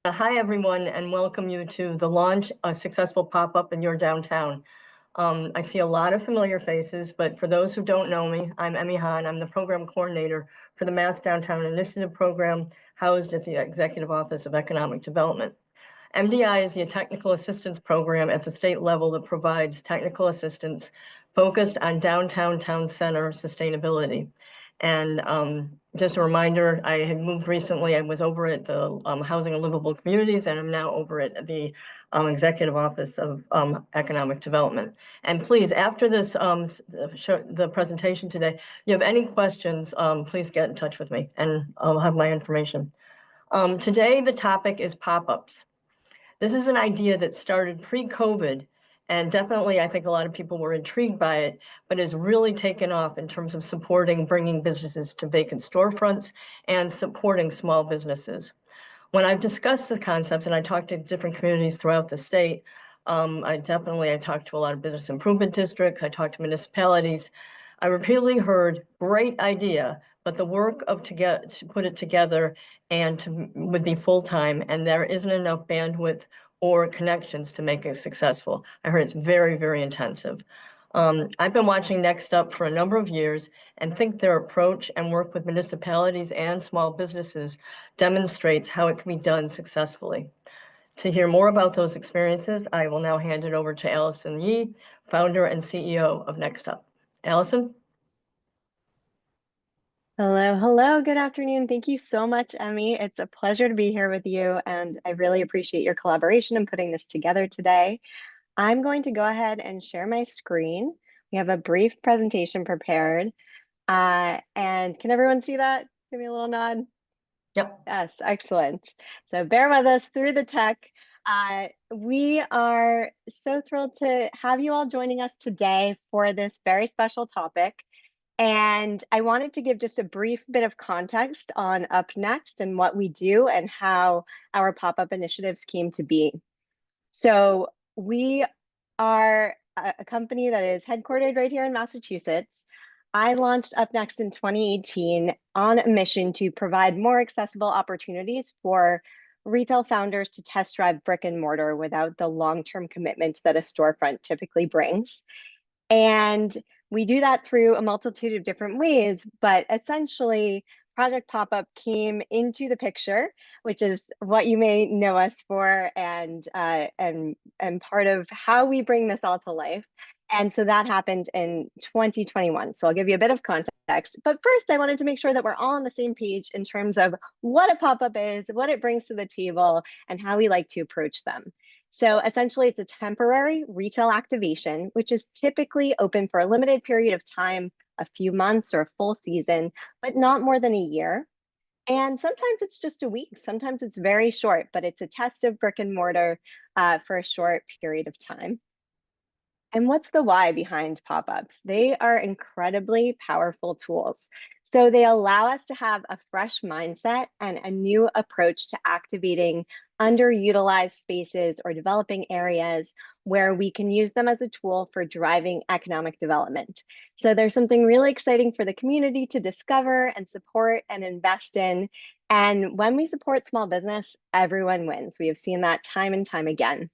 Hi, everyone, and welcome you to the launch of Successful Pop-Up in Your Downtown. I see a lot of familiar faces, but for those who don't know me, I'm Emmy Hahn. I'm the program coordinator for the Mass Downtown Initiative program housed at the Executive Office of Economic Development. MDI is the technical assistance program at the state level that provides technical assistance focused on downtown town center sustainability. And just a reminder, I had moved recently. I was over at the Housing and Livable Communities, and I'm now over at the Executive Office of Economic Development. And please, after this the presentation today, you have any questions, please get in touch with me, and I'll have my information. Today, the topic is pop-ups. This is an idea that started pre-COVID, and definitely I think a lot of people were intrigued by it, but has really taken off in terms of supporting bringing businesses to vacant storefronts and supporting small businesses. When I've discussed the concept and I talked to different communities throughout the state, I talked to a lot of business improvement districts, I talked to municipalities. I repeatedly heard, great idea, but the work to put it together would be full-time, and there isn't enough bandwidth or connections to make it successful. I heard it's very, very intensive. I've been watching Next Up for a number of years and think their approach and work with municipalities and small businesses demonstrates how it can be done successfully. To hear more about those experiences, I will now hand it over to Allison Yee, founder and CEO of Next Up. Allison? Hello, good afternoon. Thank you so much, Emmy. It's a pleasure to be here with you, and I really appreciate your collaboration in putting this together today. I'm going to go ahead and share my screen. We have a brief presentation prepared. And can everyone see that? Give me a little nod. Yep. Yes, excellent. So bear with us through the tech. We are so thrilled to have you all joining us today for this very special topic. And I wanted to give just a brief bit of context on UpNext and what we do and how our pop-up initiatives came to be. So we are a company that is headquartered right here in Massachusetts. I launched UpNext in 2018 on a mission to provide more accessible opportunities for retail founders to test drive brick and mortar without the long-term commitment that a storefront typically brings. And we do that through a multitude of different ways, but essentially Project Pop-Up came into the picture, which is what you may know us for, and part of how we bring this all to life. And so that happened in 2021. So I'll give you a bit of context. But first, I wanted to make sure that we're all on the same page in terms of what a pop-up is, what it brings to the table, and how we like to approach them. So essentially, it's a temporary retail activation, which is typically open for a limited period of time, a few months or a full season, but not more than a year. And sometimes it's just a week, sometimes it's very short, but it's a test of brick and mortar for a short period of time. And what's the why behind pop-ups? They are incredibly powerful tools. So they allow us to have a fresh mindset and a new approach to activating underutilized spaces or developing areas where we can use them as a tool for driving economic development. So there's something really exciting for the community to discover and support and invest in. And when we support small business, everyone wins. We have seen that time and time again.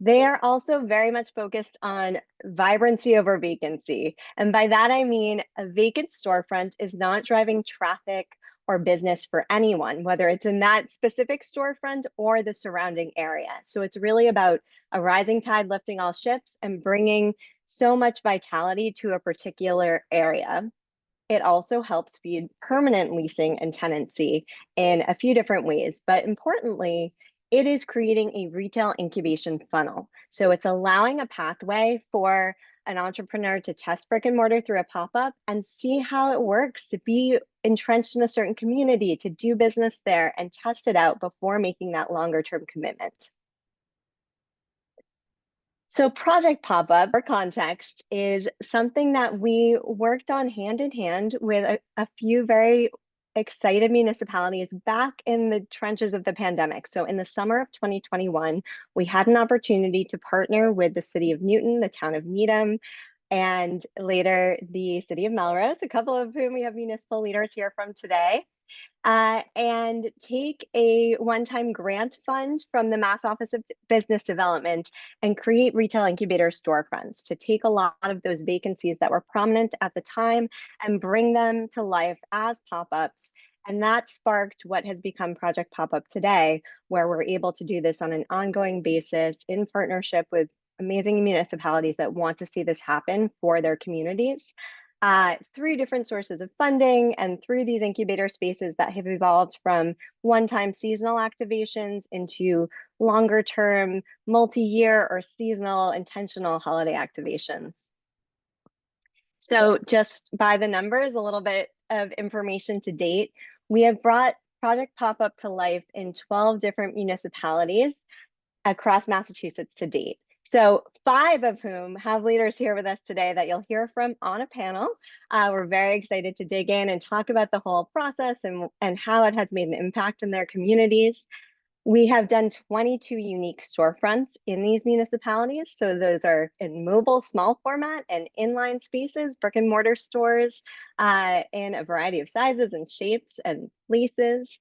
They are also very much focused on vibrancy over vacancy. And by that, I mean a vacant storefront is not driving traffic or business for anyone, whether it's in that specific storefront or the surrounding area. So it's really about a rising tide lifting all ships and bringing so much vitality to a particular area. It also helps feed permanent leasing and tenancy in a few different ways, but importantly, it is creating a retail incubation funnel. So it's allowing a pathway for an entrepreneur to test brick and mortar through a pop-up and see how it works, to be entrenched in a certain community, to do business there and test it out before making that longer term commitment. So Project Pop-Up, for context, is something that we worked on hand in hand with a few very excited municipalities back in the trenches of the pandemic. So in the summer of 2021, we had an opportunity to partner with the city of Newton, the town of Needham, and later the city of Melrose, a couple of whom we have municipal leaders here from today. and take a one-time grant fund from the Mass Office of Business Development and create retail incubator storefronts to take a lot of those vacancies that were prominent at the time and bring them to life as pop-ups. And that sparked what has become Project Pop-Up today, where we're able to do this on an ongoing basis in partnership with amazing municipalities that want to see this happen for their communities, through different sources of funding and through these incubator spaces that have evolved from one-time seasonal activations into longer-term, multi-year or seasonal intentional holiday activations. So just by the numbers, a little bit of information to date, we have brought Project Pop-Up to life in 12 different municipalities across Massachusetts to date. So 5 of whom have leaders here with us today that you'll hear from on a panel. We're very excited to dig in and talk about the whole process and how it has made an impact in their communities. We have done 22 unique storefronts in these municipalities. So those are in mobile, small format and inline spaces, brick and mortar stores in a variety of sizes and shapes and places.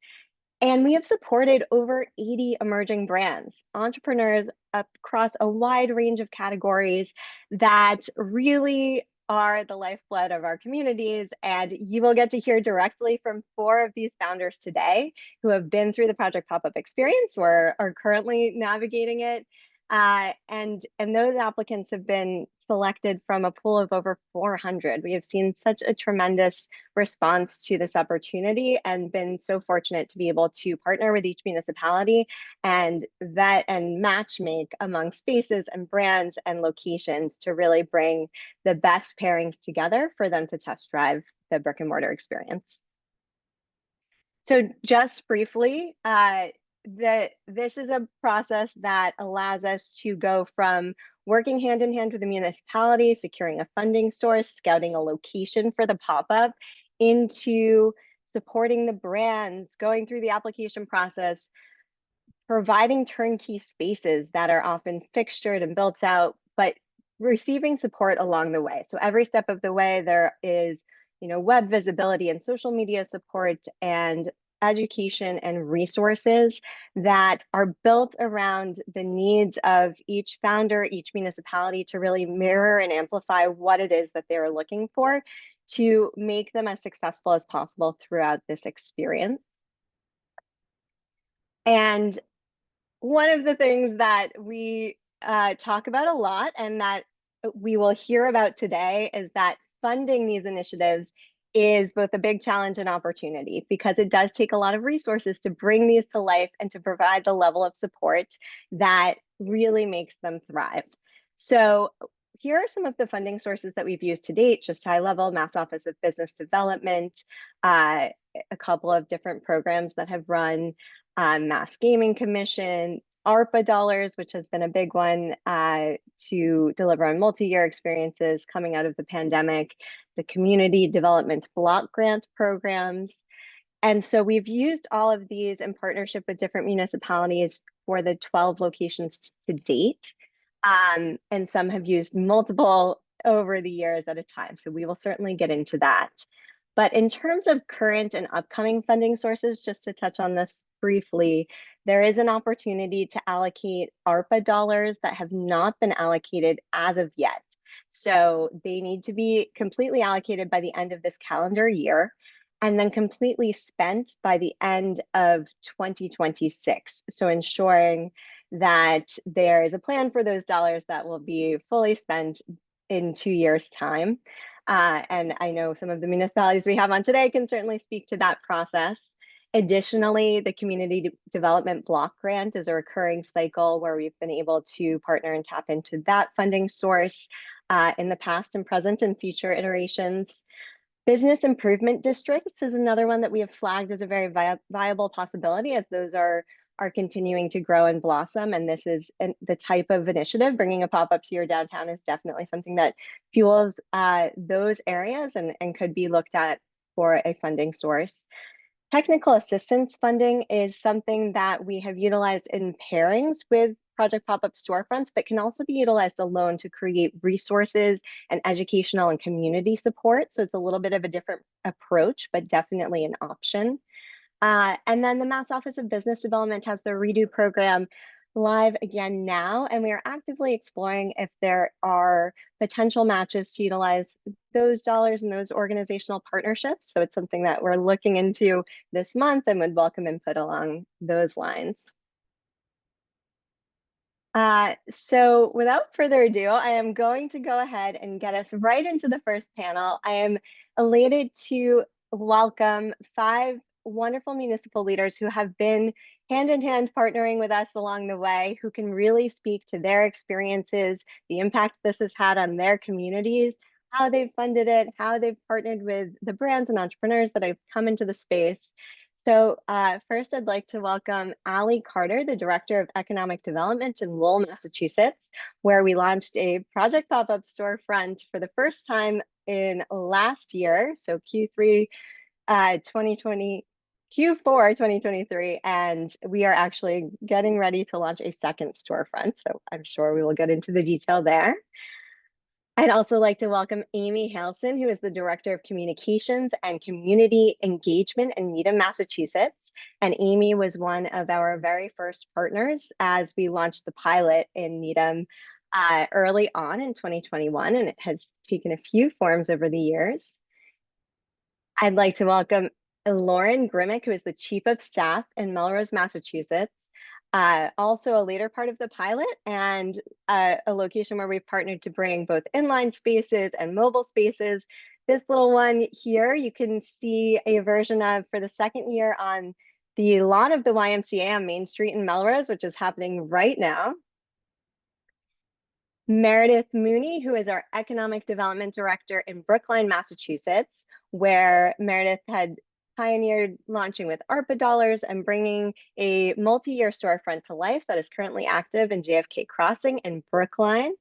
And we have supported over 80 emerging brands, entrepreneurs across a wide range of categories that really are the lifeblood of our communities. And you will get to hear directly from 4 of these founders today who have been through the Project Pop-Up experience or are currently navigating it. And those applicants have been selected from a pool of over 400. We have seen such a tremendous response to this opportunity and been so fortunate to be able to partner with each municipality and vet and match make among spaces and brands and locations to really bring the best pairings together for them to test drive the brick and mortar experience. So just briefly, this is a process that allows us to go from working hand in hand with the municipality, securing a funding source, scouting a location for the pop-up, into supporting the brands, going through the application process, providing turnkey spaces that are often fixtured and built out, but receiving support along the way. So every step of the way, there is, web visibility and social media support and education and resources that are built around the needs of each founder, each municipality, to really mirror and amplify what it is that they're looking for to make them as successful as possible throughout this experience. And one of the things that we talk about a lot and that we will hear about today is that funding these initiatives is both a big challenge and opportunity, because it does take a lot of resources to bring these to life and to provide the level of support that really makes them thrive. So here are some of the funding sources that we've used to date, just high level: Mass Office of Business Development, a couple of different programs that have run, Mass Gaming Commission, ARPA dollars, which has been a big one to deliver on multi-year experiences coming out of the pandemic, the Community Development Block Grant programs. And so we've used all of these in partnership with different municipalities for the 12 locations to date. And some have used multiple over the years at a time. So we will certainly get into that. But in terms of current and upcoming funding sources, just to touch on this briefly, there is an opportunity to allocate ARPA dollars that have not been allocated as of yet. So they need to be completely allocated by the end of this calendar year and then completely spent by the end of 2026. So ensuring that there is a plan for those dollars that will be fully spent in 2 years' time. And I know some of the municipalities we have on today can certainly speak to that process. Additionally, the Community Development Block Grant is a recurring cycle where we've been able to partner and tap into that funding source in the past and present and future iterations. Business improvement districts is another one that we have flagged as a very viable possibility, as those are continuing to grow and blossom. And this is the type of initiative. Bringing a pop-up to your downtown is definitely something that fuels those areas and could be looked at for a funding source. Technical assistance funding is something that we have utilized in pairings with Project Pop-Up storefronts, but can also be utilized alone to create resources and educational and community support. So it's a little bit of a different approach, but definitely an option. And then the Mass Office of Business Development has the Redo program live again now, and we are actively exploring if there are potential matches to utilize those dollars and those organizational partnerships. So it's something that we're looking into this month and would welcome input along those lines. So without further ado, I am going to go ahead and get us right into the first panel. I am elated to welcome 5 wonderful municipal leaders who have been hand in hand partnering with us along the way, who can really speak to their experiences, the impact this has had on their communities, how they've funded it, how they've partnered with the brands and entrepreneurs that have come into the space. So first, I'd like to welcome Allie Carter, the Director of Economic Development in Lowell, Massachusetts, where we launched a project pop-up storefront for the first time in last year, so Q3 2020, Q4 2023, and we are actually getting ready to launch a second storefront, so I'm sure we will get into the detail there. I'd also like to welcome Amy Halson, who is the Director of Communications and Community Engagement in Needham, Massachusetts. And Amy was one of our very first partners as we launched the pilot in Needham early on in 2021, and it has taken a few forms over the years. I'd like to welcome Lauren Grimmick, who is the Chief of Staff in Melrose, Massachusetts. Also a later part of the pilot and a location where we've partnered to bring both inline spaces and mobile spaces. This little one here, you can see a version of for the second year on the lawn of the YMCA on Main Street in Melrose, which is happening right now. Meredith Mooney, who is our Economic Development Director in Brookline, Massachusetts, where Meredith had pioneered launching with ARPA dollars and bringing a multi-year storefront to life that is currently active in JFK Crossing in Brookline.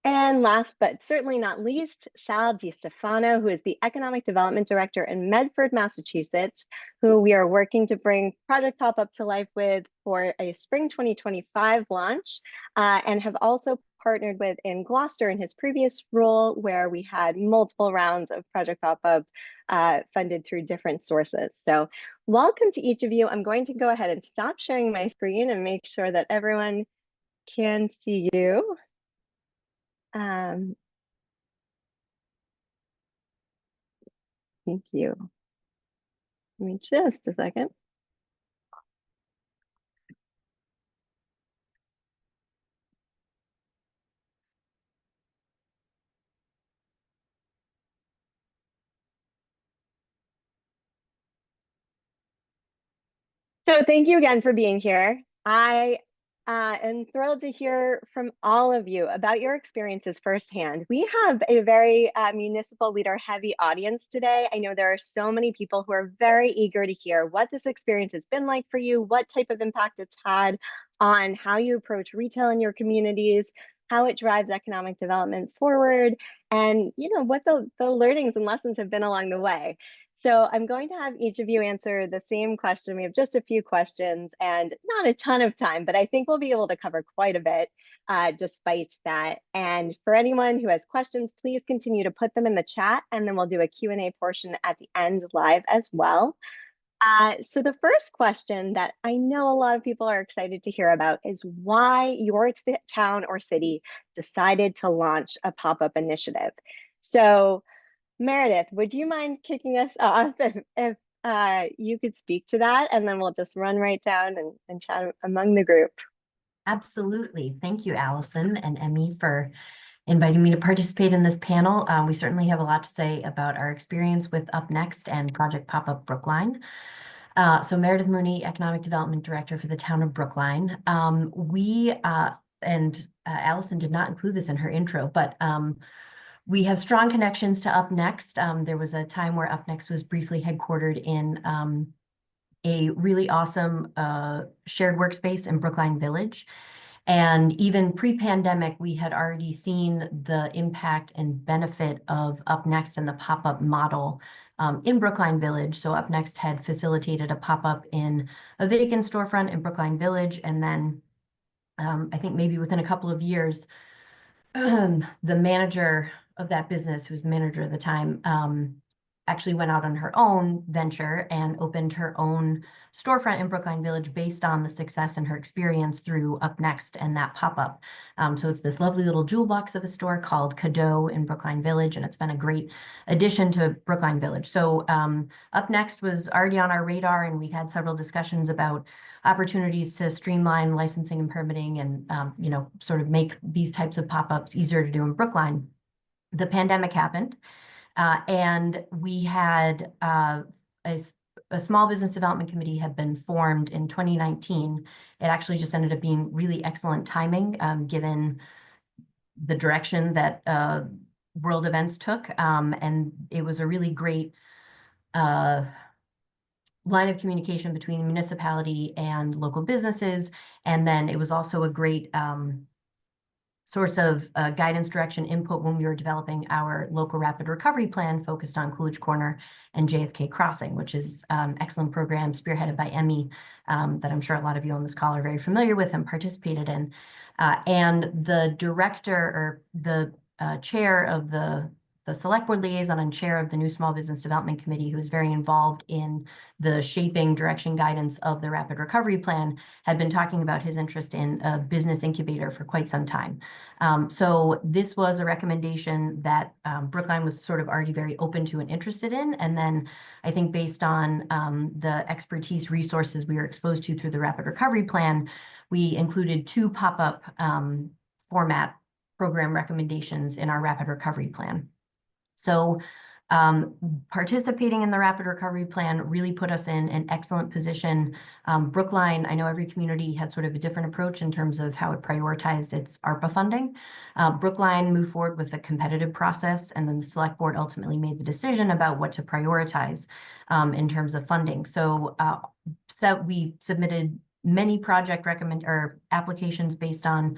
And last but certainly not least, Sal DiStefano, who is the Economic Development Director in Medford, Massachusetts, who we are working to bring Project Pop-Up to life with for a spring 2025 launch, and have also partnered with in Gloucester in his previous role, where we had multiple rounds of Project Pop-Up funded through different sources. So welcome to each of you. I'm going to go ahead and stop sharing my screen and make sure that everyone can see you. Thank you. Give me just a second. So thank you again for being here. I am thrilled to hear from all of you about your experiences firsthand. We have a very municipal leader heavy audience today. I know there are so many people who are very eager to hear what this experience has been like for you, what type of impact it's had on how you approach retail in your communities, how it drives economic development forward, and what the learnings and lessons have been along the way. So I'm going to have each of you answer the same question. We have just a few questions and not a ton of time, but I think we'll be able to cover quite a bit despite that. And for anyone who has questions, please continue to put them in the chat, and then we'll do a Q&A portion at the end live as well. So the first question that I know a lot of people are excited to hear about is why your town or city decided to launch a pop-up initiative. So Meredith, would you mind kicking us off if you could speak to that, and then we'll just run right down and chat among the group. Absolutely. Thank you, Allison and Emmy, for inviting me to participate in this panel. We certainly have a lot to say about our experience with UpNext and Project Pop-Up Brookline. So Meredith Mooney, Economic Development Director for the town of Brookline. Allison did not include this in her intro, but we have strong connections to UpNext. There was a time where UpNext was briefly headquartered in a really awesome shared workspace in Brookline Village. And even pre-pandemic, we had already seen the impact and benefit of UpNext and the pop-up model in Brookline Village. So UpNext had facilitated a pop-up in a vacant storefront in Brookline Village. And then I think maybe within a couple of years, the manager of that business, who was the manager at the time, actually went out on her own venture and opened her own storefront in Brookline Village based on the success and her experience through UpNext and that pop-up. So it's this lovely little jewel box of a store called Cadeau in Brookline Village, and it's been a great addition to Brookline Village. So UpNext was already on our radar, and we had several discussions about opportunities to streamline licensing and permitting and, you know, sort of make these types of pop-ups easier to do in Brookline. The pandemic happened, and we had a small business development committee had been formed in 2019. It actually just ended up being really excellent timing, given the direction that world events took. And it was a really great line of communication between the municipality and local businesses. And then it was also a great source of guidance, direction, input when we were developing our local rapid recovery plan focused on Coolidge Corner and JFK Crossing, which is excellent program spearheaded by Emmy that I'm sure a lot of you on this call are very familiar with and participated in. And the director or the chair of the select board liaison and chair of the new small business development committee, who is very involved in the shaping direction guidance of the rapid recovery plan, had been talking about his interest in a business incubator for quite some time. So this was a recommendation that Brookline was sort of already very open to and interested in. And then I think based on the expertise resources we were exposed to through the rapid recovery plan, we included 2 pop-up format program recommendations in our rapid recovery plan. So participating in the rapid recovery plan really put us in an excellent position. Brookline, I know every community had sort of a different approach in terms of how it prioritized its ARPA funding. Brookline moved forward with a competitive process, and then the select board ultimately made the decision about what to prioritize in terms of funding. So we submitted many project applications based on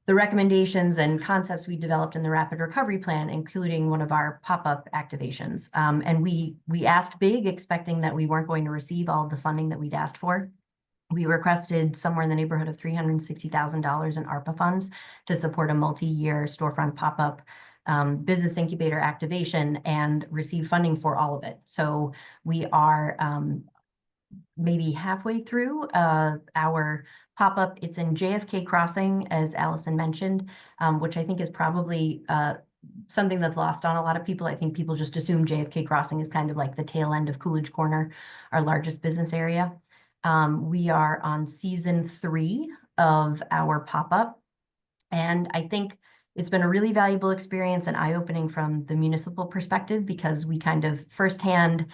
the recommendations and concepts we developed in the rapid recovery plan, including one of our pop-up activations. And we asked big, expecting that we weren't going to receive all of the funding that we'd asked for. We requested somewhere in the neighborhood of $360,000 in ARPA funds to support a multi-year storefront pop-up business incubator activation, and received funding for all of it. So we are maybe halfway through our pop-up. It's in JFK Crossing, as Allison mentioned, which I think is probably something that's lost on a lot of people. I think people just assume JFK Crossing is kind of like the tail end of Coolidge Corner, our largest business area. We are on season 3 of our pop-up, and I think it's been a really valuable experience and eye-opening from the municipal perspective, because we kind of firsthand,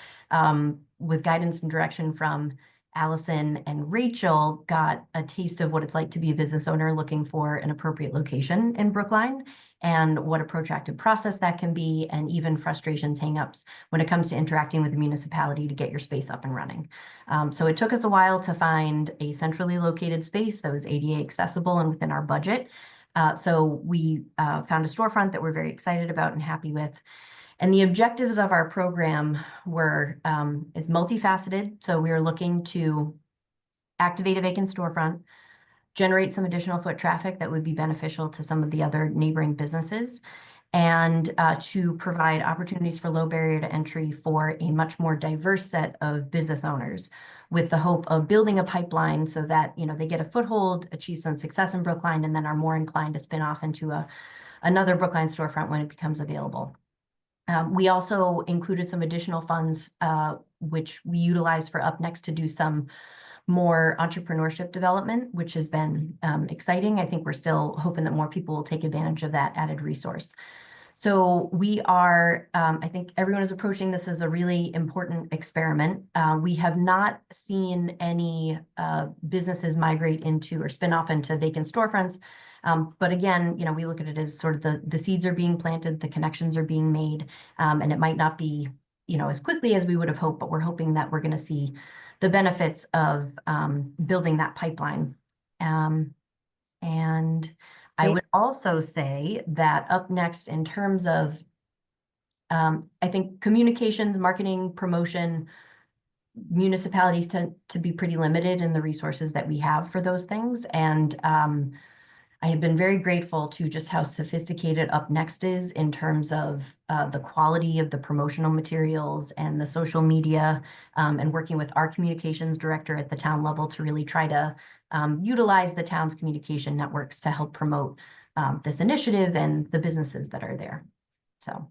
with guidance and direction from Allison and Rachel, got a taste of what it's like to be a business owner looking for an appropriate location in Brookline, and what a protracted process that can be, and even frustrations, hangups when it comes to interacting with the municipality to get your space up and running. So it took us a while to find a centrally located space that was ADA accessible and within our budget. So we found a storefront that we're very excited about and happy with. And the objectives of our program were is multifaceted. So we are looking to activate a vacant storefront, generate some additional foot traffic that would be beneficial to some of the other neighboring businesses, and to provide opportunities for low barrier to entry for a much more diverse set of business owners, with the hope of building a pipeline so that, you know, they get a foothold, achieve some success in Brookline, and then are more inclined to spin off into another Brookline storefront when it becomes available. We also included some additional funds, which we utilize for UpNext to do some more entrepreneurship development, which has been exciting. I think we're still hoping that more people will take advantage of that added resource. So we are, I think everyone is approaching this as a really important experiment. We have not seen any businesses migrate into or spin off into vacant storefronts. But again, you know, we look at it as sort of the seeds are being planted, the connections are being made, and it might not be, you know, as quickly as we would have hoped, but we're hoping that we're going to see the benefits of building that pipeline. And I would also say that UpNext, in terms of, I think communications, marketing, promotion, municipalities tend to be pretty limited in the resources that we have for those things. And I have been very grateful to just how sophisticated UpNext is in terms of the quality of the promotional materials and the social media, and working with our communications director at the town level to really try to utilize the town's communication networks to help promote this initiative and the businesses that are there. So.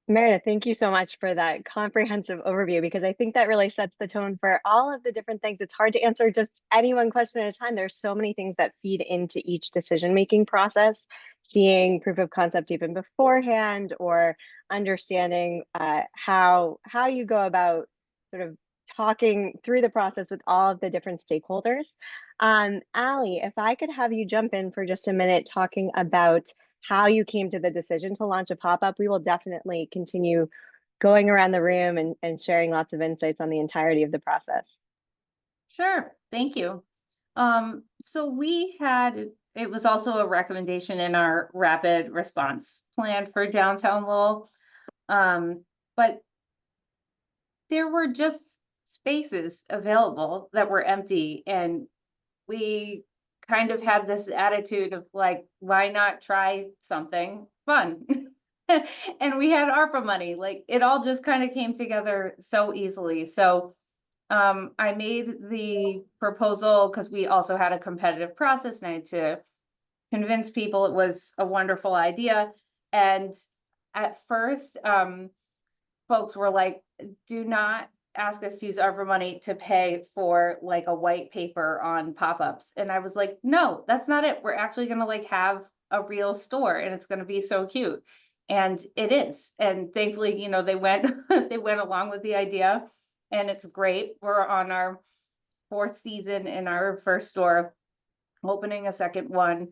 Meredith, thank you so much for that comprehensive overview, because I think that really sets the tone for all of the different things. It's hard to answer just any one question at a time. There's so many things that feed into each decision-making process, seeing proof of concept even beforehand, or understanding how you go about sort of talking through the process with all of the different stakeholders. Allie, if I could have you jump in for just a minute talking about how you came to the decision to launch a pop-up. We will definitely continue going around the room and sharing lots of insights on the entirety of the process. Sure, thank you. So we had, it was also a recommendation in our rapid response plan for downtown Lowell. But there were just spaces available that were empty, and we kind of had this attitude of like, why not try something fun? And we had ARPA money. Like, it all just kind of came together so easily. So I made the proposal because we also had a competitive process and I had to convince people it was a wonderful idea. And at first, folks were like, do not ask us to use ARPA money to pay for like a white paper on pop-ups. And I was like, no, that's not it. We're actually going to like have a real store and it's going to be so cute. And it is. And thankfully, you know, they went they went along with the idea, and it's great. We're on our 4th season in our first store, opening a second one.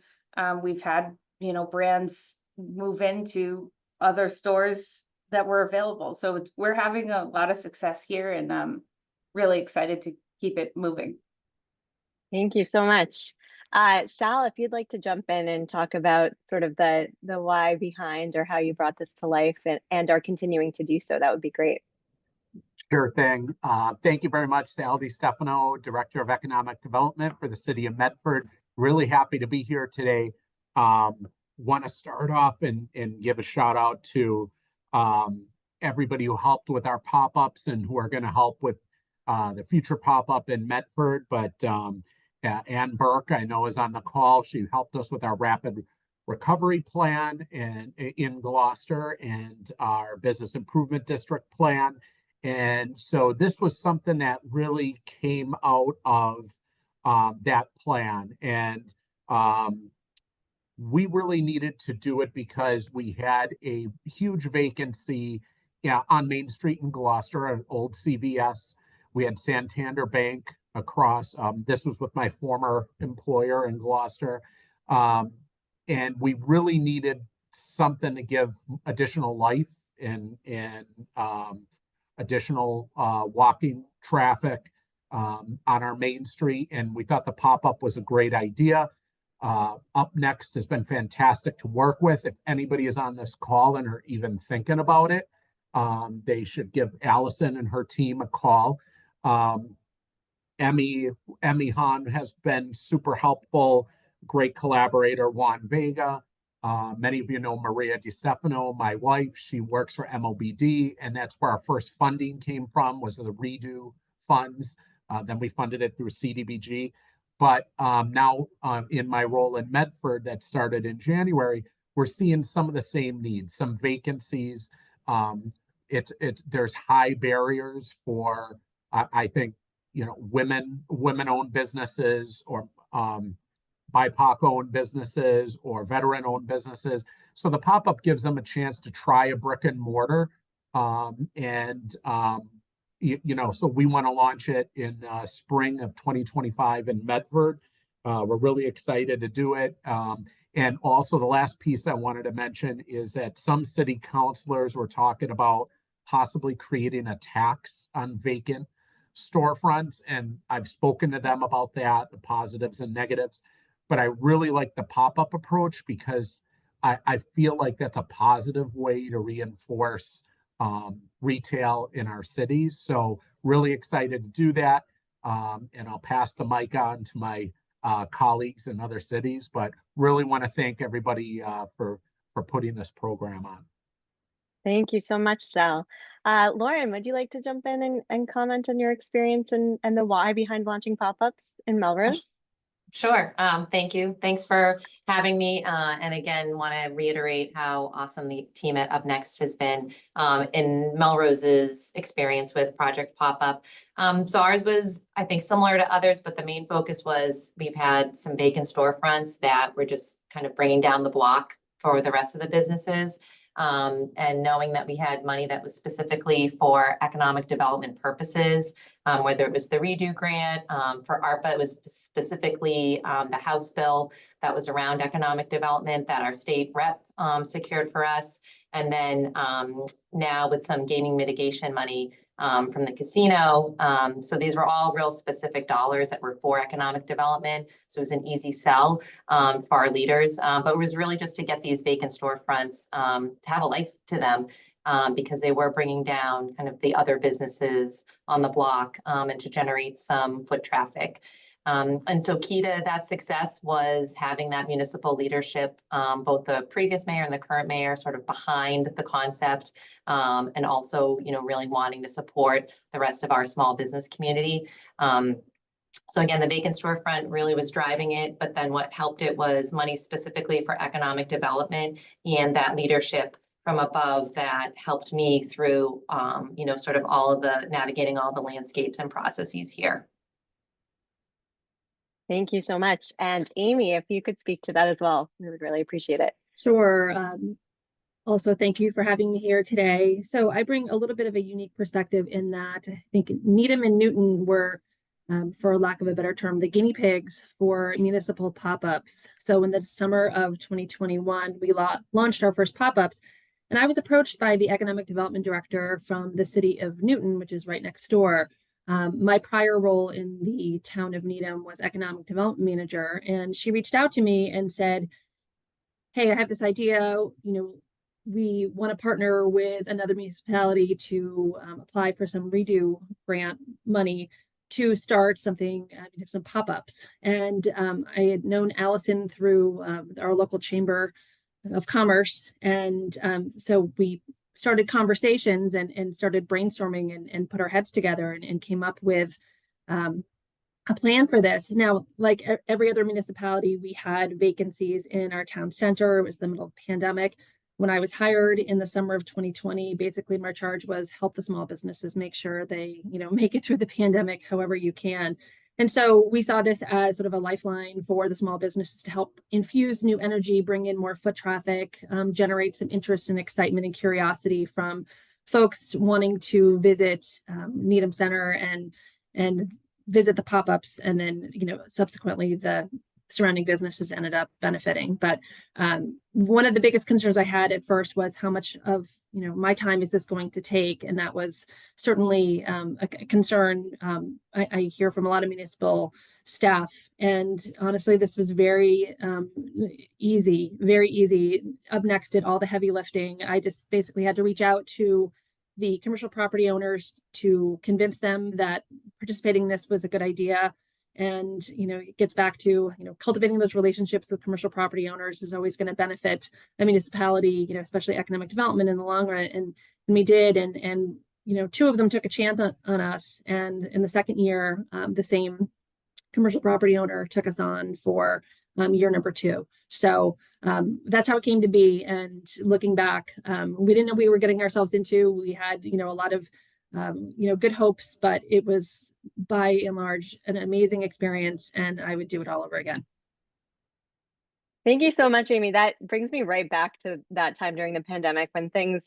We've had, you know, brands move into other stores that were available. So we're having a lot of success here, and I'm really excited to keep it moving. Thank you so much. Sal, if you'd like to jump in and talk about sort of the why behind, or how you brought this to life and are continuing to do so, that would be great. Sure thing. Thank you very much, Sal DiStefano, Director of Economic Development for the City of Medford. Really happy to be here today. Want to start off and give a shout out to everybody who helped with our pop-ups and who are going to help with the future pop-up in Medford. But Ann Burke, I know, is on the call. She helped us with our rapid recovery plan in Gloucester and our business improvement district plan. And so this was something that really came out of that plan. And we really needed to do it because we had a huge vacancy on Main Street in Gloucester, an old CVS. We had Santander Bank across. This was with my former employer in Gloucester. And we really needed something to give additional life and additional walking traffic on our Main Street. And we thought the pop-up was a great idea. UpNext has been fantastic to work with. If anybody is on this call and are even thinking about it, they should give Allison and her team a call. Emmy Hahn has been super helpful, great collaborator. Juan Vega. Many of you know Maria DiStefano, my wife. She works for MOBD, and that's where our first funding came from, was the Redo funds. Then we funded it through CDBG. But now in my role in Medford that started in January, we're seeing some of the same needs, some vacancies. There's high barriers for, I think, you know, women-owned businesses, or BIPOC-owned businesses, or veteran-owned businesses. So the pop-up gives them a chance to try a brick and mortar. You know, so we want to launch it in spring of 2025 in Medford. We're really excited to do it. And also the last piece I wanted to mention is that some city councilors were talking about possibly creating a tax on vacant storefronts. And I've spoken to them about that, the positives and negatives. But I really like the pop-up approach because I feel like that's a positive way to reinforce retail in our cities. So really excited to do that. And I'll pass the mic on to my colleagues in other cities, but really want to thank everybody for putting this program on. Thank you so much, Sal. Lauren, would you like to jump in and comment on your experience and the why behind launching pop-ups in Melrose? Sure. Thank you. Thanks for having me. And again, want to reiterate how awesome the team at UpNext has been in Melrose's experience with Project Pop-Up. So ours was, I think, similar to others, but the main focus was we've had some vacant storefronts that we're just kind of bringing down the block for the rest of the businesses. And knowing that we had money that was specifically for economic development purposes, whether it was the redo grant, for ARPA, it was specifically the House bill that was around economic development that our state rep secured for us. And then now with some gaming mitigation money from the casino. So these were all real specific dollars that were for economic development. So it was an easy sell for our leaders, but it was really just to get these vacant storefronts to have a life to them because they were bringing down kind of the other businesses on the block and to generate some foot traffic. And so key to that success was having that municipal leadership, both the previous mayor and the current mayor sort of behind the concept, and also, really wanting to support the rest of our small business community. So again, the vacant storefront really was driving it, but then what helped it was money specifically for economic development and that leadership from above that helped me through, sort of all of the navigating all the landscapes and processes here. Thank you so much. And Amy, if you could speak to that as well, we would really appreciate it. Sure. Also, thank you for having me here today. So I bring a little bit of a unique perspective in that I think Needham and Newton were, for lack of a better term, the guinea pigs for municipal pop-ups. So in the summer of 2021, we launched our first pop-ups, and I was approached by the economic development director from the city of Newton, which is right next door. My prior role in the town of Needham was economic development manager, and she reached out to me and said, hey, I have this idea, we want to partner with another municipality to apply for some redo grant money to start something, some pop-ups. And I had known Allison through our local chamber of commerce. And so we started conversations and started brainstorming and put our heads together and came up with a plan for this. Now, like every other municipality, we had vacancies in our town center. It was the middle of the pandemic. When I was hired in the summer of 2020, basically my charge was help the small businesses make sure they, make it through the pandemic however you can. And so we saw this as sort of a lifeline for the small businesses to help infuse new energy, bring in more foot traffic, generate some interest and excitement and curiosity from folks wanting to visit Needham Center and visit the pop-ups, and then subsequently the surrounding businesses ended up benefiting. But one of the biggest concerns I had at first was how much of my time is this going to take, and that was certainly a concern I hear from a lot of municipal staff. And honestly, this was very easy, very easy. UpNext did all the heavy lifting. I just basically had to reach out to the commercial property owners to convince them that participating in this was a good idea. And, it gets back to, cultivating those relationships with commercial property owners is always going to benefit a municipality, especially economic development in the long run. And we did. And two of them took a chance on us. And in the second year, the same commercial property owner took us on for year number 2. So that's how it came to be. And looking back, we didn't know we were getting ourselves into. We had, a lot of good hopes, but it was by and large an amazing experience, and I would do it all over again. Thank you so much, Amy. That brings me right back to that time during the pandemic when things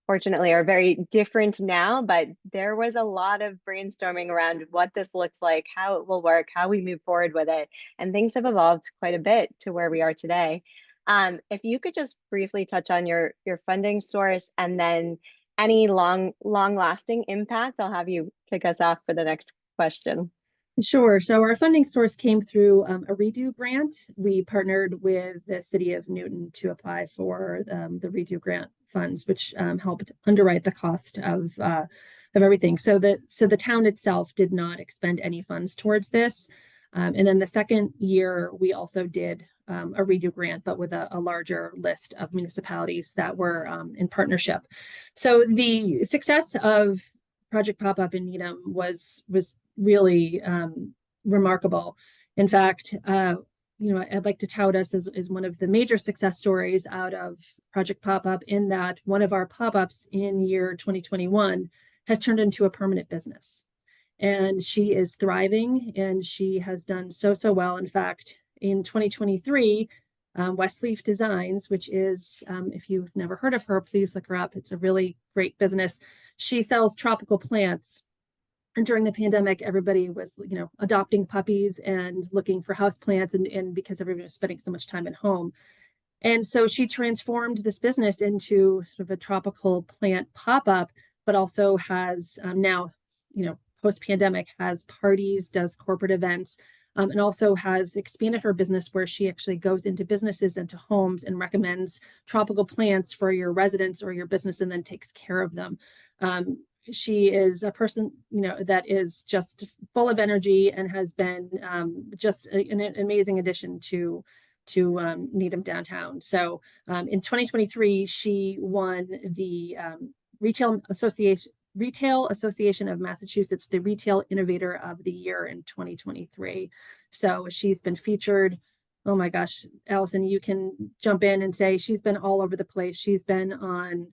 fortunately are very different now, but there was a lot of brainstorming around what this looks like, how it will work, how we move forward with it, and things have evolved quite a bit to where we are today. If you could just briefly touch on your funding source and then any long-lasting impact, I'll have you kick us off for the next question. Sure. So our funding source came through a redo grant. We partnered with the city of Newton to apply for the redo grant funds, which helped underwrite the cost of everything. So the town itself did not expend any funds towards this. And then the second year, we also did a redo grant, but with a larger list of municipalities that were in partnership. So the success of Project Pop-Up in Needham was really remarkable. In fact, I'd like to tout us as one of the major success stories out of Project Pop-Up, in that one of our pop-ups in year 2021 has turned into a permanent business. And she is thriving, and she has done so well. In fact, in 2023, Westleaf Designs, which is, if you've never heard of her, please look her up. It's a really great business. She sells tropical plants. And during the pandemic, everybody was, adopting puppies and looking for house plants, and because everybody was spending so much time at home. And so she transformed this business into sort of a tropical plant pop-up, but also has now, post-pandemic, has parties, does corporate events, and also has expanded her business where she actually goes into businesses, into homes, and recommends tropical plants for your residents or your business, and then takes care of them. She is a person, that is just full of energy, and has been just an amazing addition to Needham downtown. So in 2023, she won the Retail Association of Massachusetts, the Retail Innovator of the Year in 2023. So she's been featured. Oh my gosh, Allison, you can jump in and say she's been all over the place. She's been on,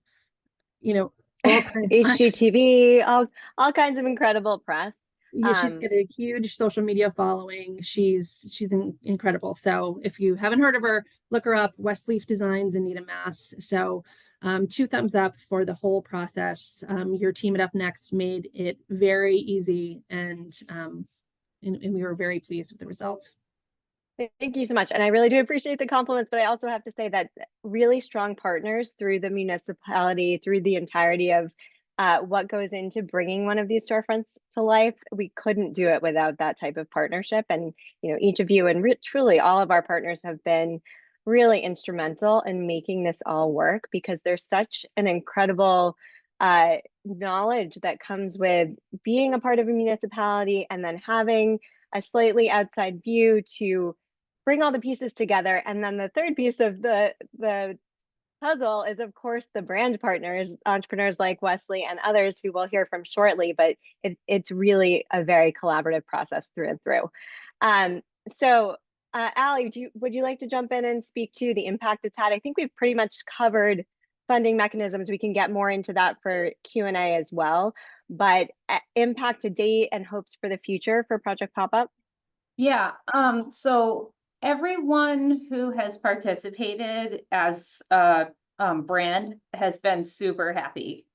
HGTV, all kinds of incredible press. Yeah, she's got a huge social media following. She's incredible. So if you haven't heard of her, look her up. Westleaf Designs in Needham, Mass. So 2 thumbs up for the whole process. Your team at UpNext made it very easy, and we were very pleased with the results. Thank you so much. And I really do appreciate the compliments, but I also have to say that really strong partners through the municipality, through the entirety of what goes into bringing one of these storefronts to life. We couldn't do it without that type of partnership. And, each of you and truly all of our partners have been really instrumental in making this all work, because there's such an incredible knowledge that comes with being a part of a municipality, and then having a slightly outside view to bring all the pieces together. And then the third piece of the puzzle is, of course, the brand partners, entrepreneurs like Wesley and others who we'll hear from shortly, but it's really a very collaborative process through and through. So Allie, would you like to jump in and speak to the impact it's had? I think we've pretty much covered funding mechanisms. We can get more into that for Q&A as well, but impact to date and hopes for the future for Project Pop-Up? Yeah, so everyone who has participated as a brand has been super happy.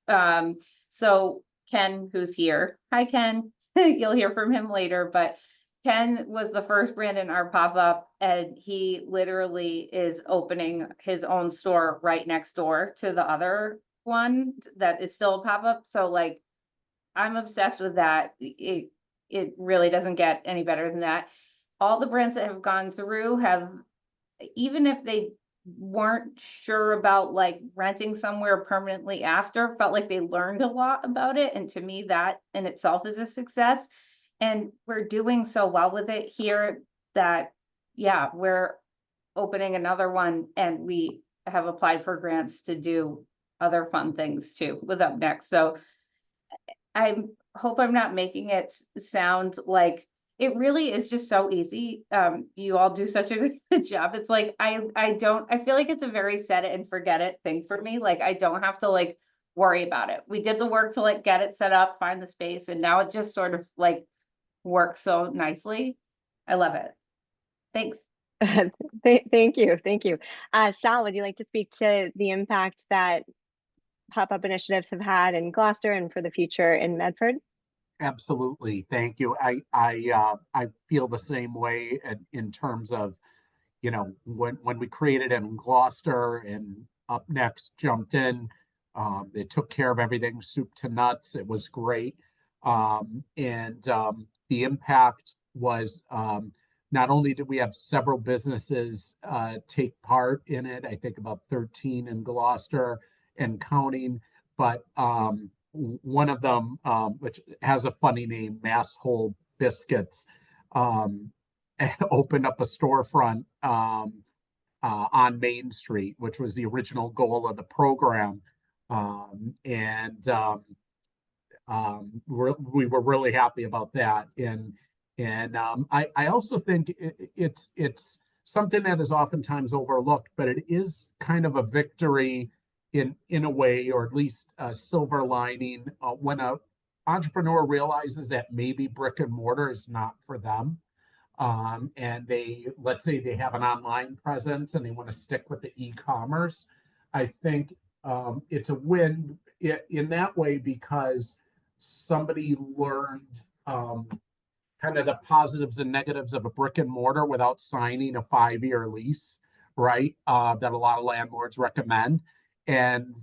So Ken, who's here, hi Ken, you'll hear from him later, but Ken was the first brand in our pop-up, and he literally is opening his own store right next door to the other one that is still a pop-up. So like, I'm obsessed with that. It really doesn't get any better than that. All the brands that have gone through have, even if they weren't sure about like renting somewhere permanently after, felt like they learned a lot about it. And to me, that in itself is a success. And we're doing so well with it here that, yeah, we're opening another one, and we have applied for grants to do other fun things too with UpNext. So I hope I'm not making it sound like it really is just so easy. You all do such a good job. It's like, I feel like it's a very set it and forget it thing for me. Like, I don't have to like worry about it. We did the work to like get it set up, find the space, and now it just sort of like works so nicely. I love it. Thanks. Thank you. Sal, would you like to speak to the impact that pop-up initiatives have had in Gloucester and for the future in Medford? Absolutely. Thank you. I feel the same way in terms of, when we created it in Gloucester and UpNext jumped in, they took care of everything, soup to nuts. It was great. The impact was, not only did we have several businesses take part in it, I think about 13 in Gloucester and counting, but one of them, which has a funny name, Masshole Biscuits, opened up a storefront on Main Street, which was the original goal of the program. We were really happy about that. I also think it's something that is oftentimes overlooked, but it is kind of a victory in a way, or at least a silver lining, when a entrepreneur realizes that maybe brick and mortar is not for them. And let's say they have an online presence and they want to stick with the e-commerce. I think it's a win in that way, because somebody learned kind of the positives and negatives of a brick and mortar without signing a 5-year lease, right? That a lot of landlords recommend. And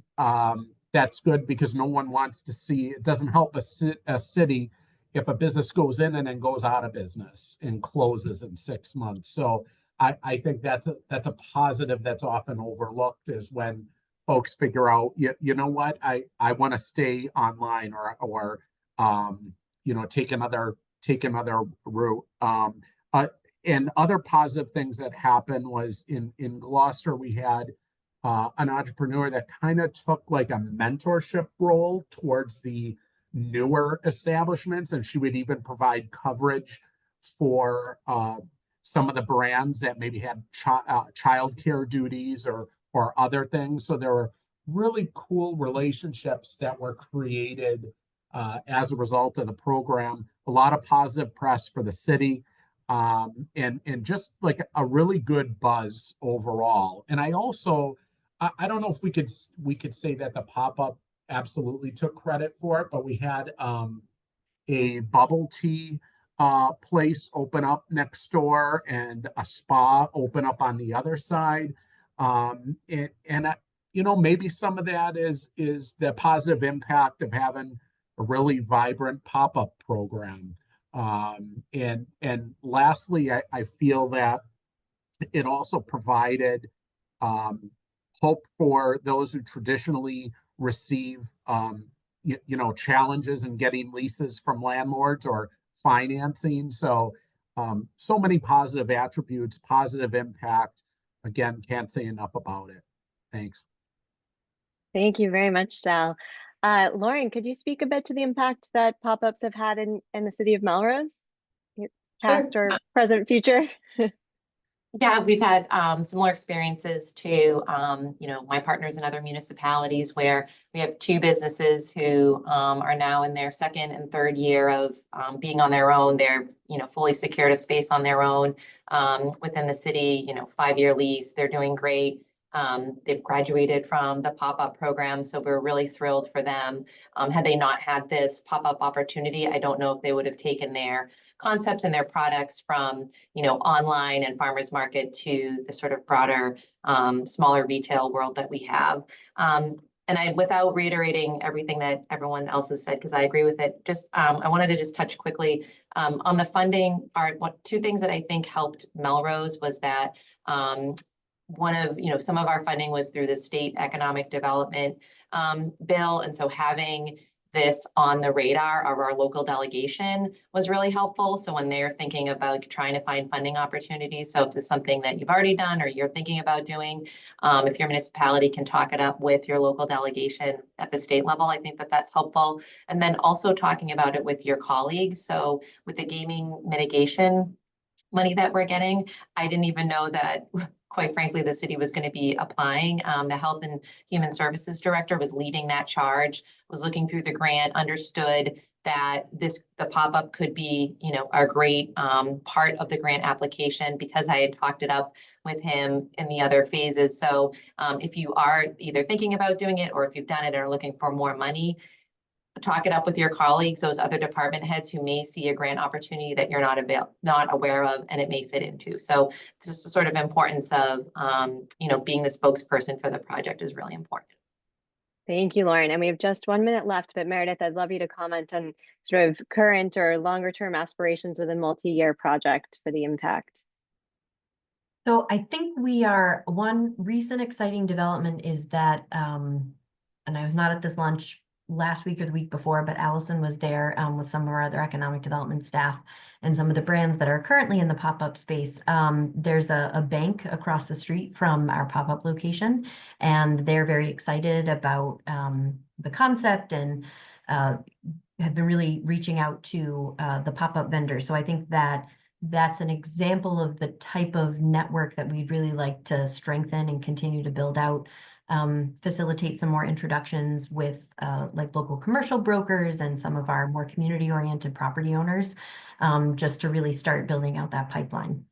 that's good, because no one wants to see, it doesn't help a city if a business goes in and then goes out of business and closes in 6 months. So I think that's a positive that's often overlooked, is when folks figure out, you know what, I want to stay online, or take another route. And other positive things that happened was in Gloucester, we had an entrepreneur that kind of took like a mentorship role towards the newer establishments, and she would even provide coverage for some of the brands that maybe had childcare duties or other things. So there were really cool relationships that were created as a result of the program. A lot of positive press for the city, and just like a really good buzz overall. And I also, I don't know if we could say that the pop-up absolutely took credit for it, but we had a bubble tea place open up next door, and a spa open up on the other side. Maybe some of that is the positive impact of having a really vibrant pop-up program. And lastly, I feel that it also provided hope for those who traditionally receive challenges in getting leases from landlords or financing. So many positive attributes, positive impact. Again, can't say enough about it. Thanks. Thank you very much, Sal. Lauren, could you speak a bit to the impact that pop-ups have had in the city of Melrose, past or present, future? Yeah, we've had similar experiences to, my partners in other municipalities, where we have 2 businesses who are now in their 2nd and 3rd year of being on their own. They're, fully secured a space on their own within the city, 5-year lease. They're doing great. They've graduated from the pop-up program, so we're really thrilled for them. Had they not had this pop-up opportunity, I don't know if they would have taken their concepts and their products from, online and farmers market to the sort of broader, smaller retail world that we have. Without reiterating everything that everyone else has said, because I agree with it, just I wanted to just touch quickly on the funding. 2 things that I think helped Melrose was that one of, some of our funding was through the state economic development bill. And so having this on the radar of our local delegation was really helpful. So when they're thinking about trying to find funding opportunities, so if this is something that you've already done or you're thinking about doing, if your municipality can talk it up with your local delegation at the state level, I think that that's helpful. And then also talking about it with your colleagues. So with the gaming mitigation money that we're getting, I didn't even know that, quite frankly, the city was going to be applying. The Health and Human Services Director was leading that charge, was looking through the grant, understood that the pop-up could be, a great part of the grant application, because I had talked it up with him in the other phases. So if you are either thinking about doing it, or if you've done it and are looking for more money, talk it up with your colleagues, those other department heads who may see a grant opportunity that you're not aware of, and it may fit into. So this is the sort of importance of, being the spokesperson for the project is really important. Thank you, Lauren. And we have just 1 minute left, but Meredith, I'd love you to comment on sort of current or longer term aspirations with a multi-year project for the impact. So I think one recent exciting development is that, and I was not at this lunch last week or the week before, but Allison was there with some of our other economic development staff and some of the brands that are currently in the pop-up space. There's a bank across the street from our pop-up location, and they're very excited about the concept and have been really reaching out to the pop-up vendors. So I think that that's an example of the type of network that we'd really like to strengthen and continue to build out. Facilitate some more introductions with like local commercial brokers and some of our more community-oriented property owners, just to really start building out that pipeline.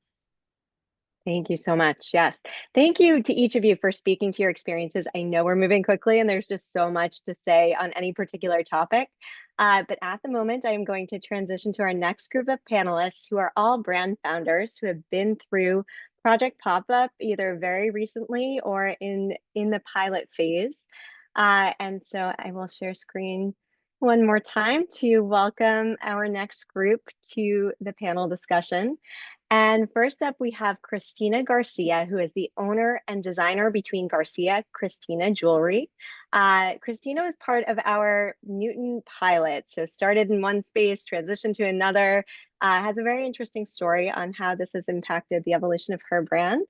Thank you so much. Yes. Thank you to each of you for speaking to your experiences. I know we're moving quickly and there's just so much to say on any particular topic. But at the moment, I am going to transition to our next group of panelists who are all brand founders who have been through Project Pop-Up either very recently or in the pilot phase. And so I will share screen one more time to welcome our next group to the panel discussion. And first up, we have Christina Garcia, who is the owner and designer between Garcia Christina Jewelry. Christina was part of our Newton pilot, so started in one space, transitioned to another, has a very interesting story on how this has impacted the evolution of her brand.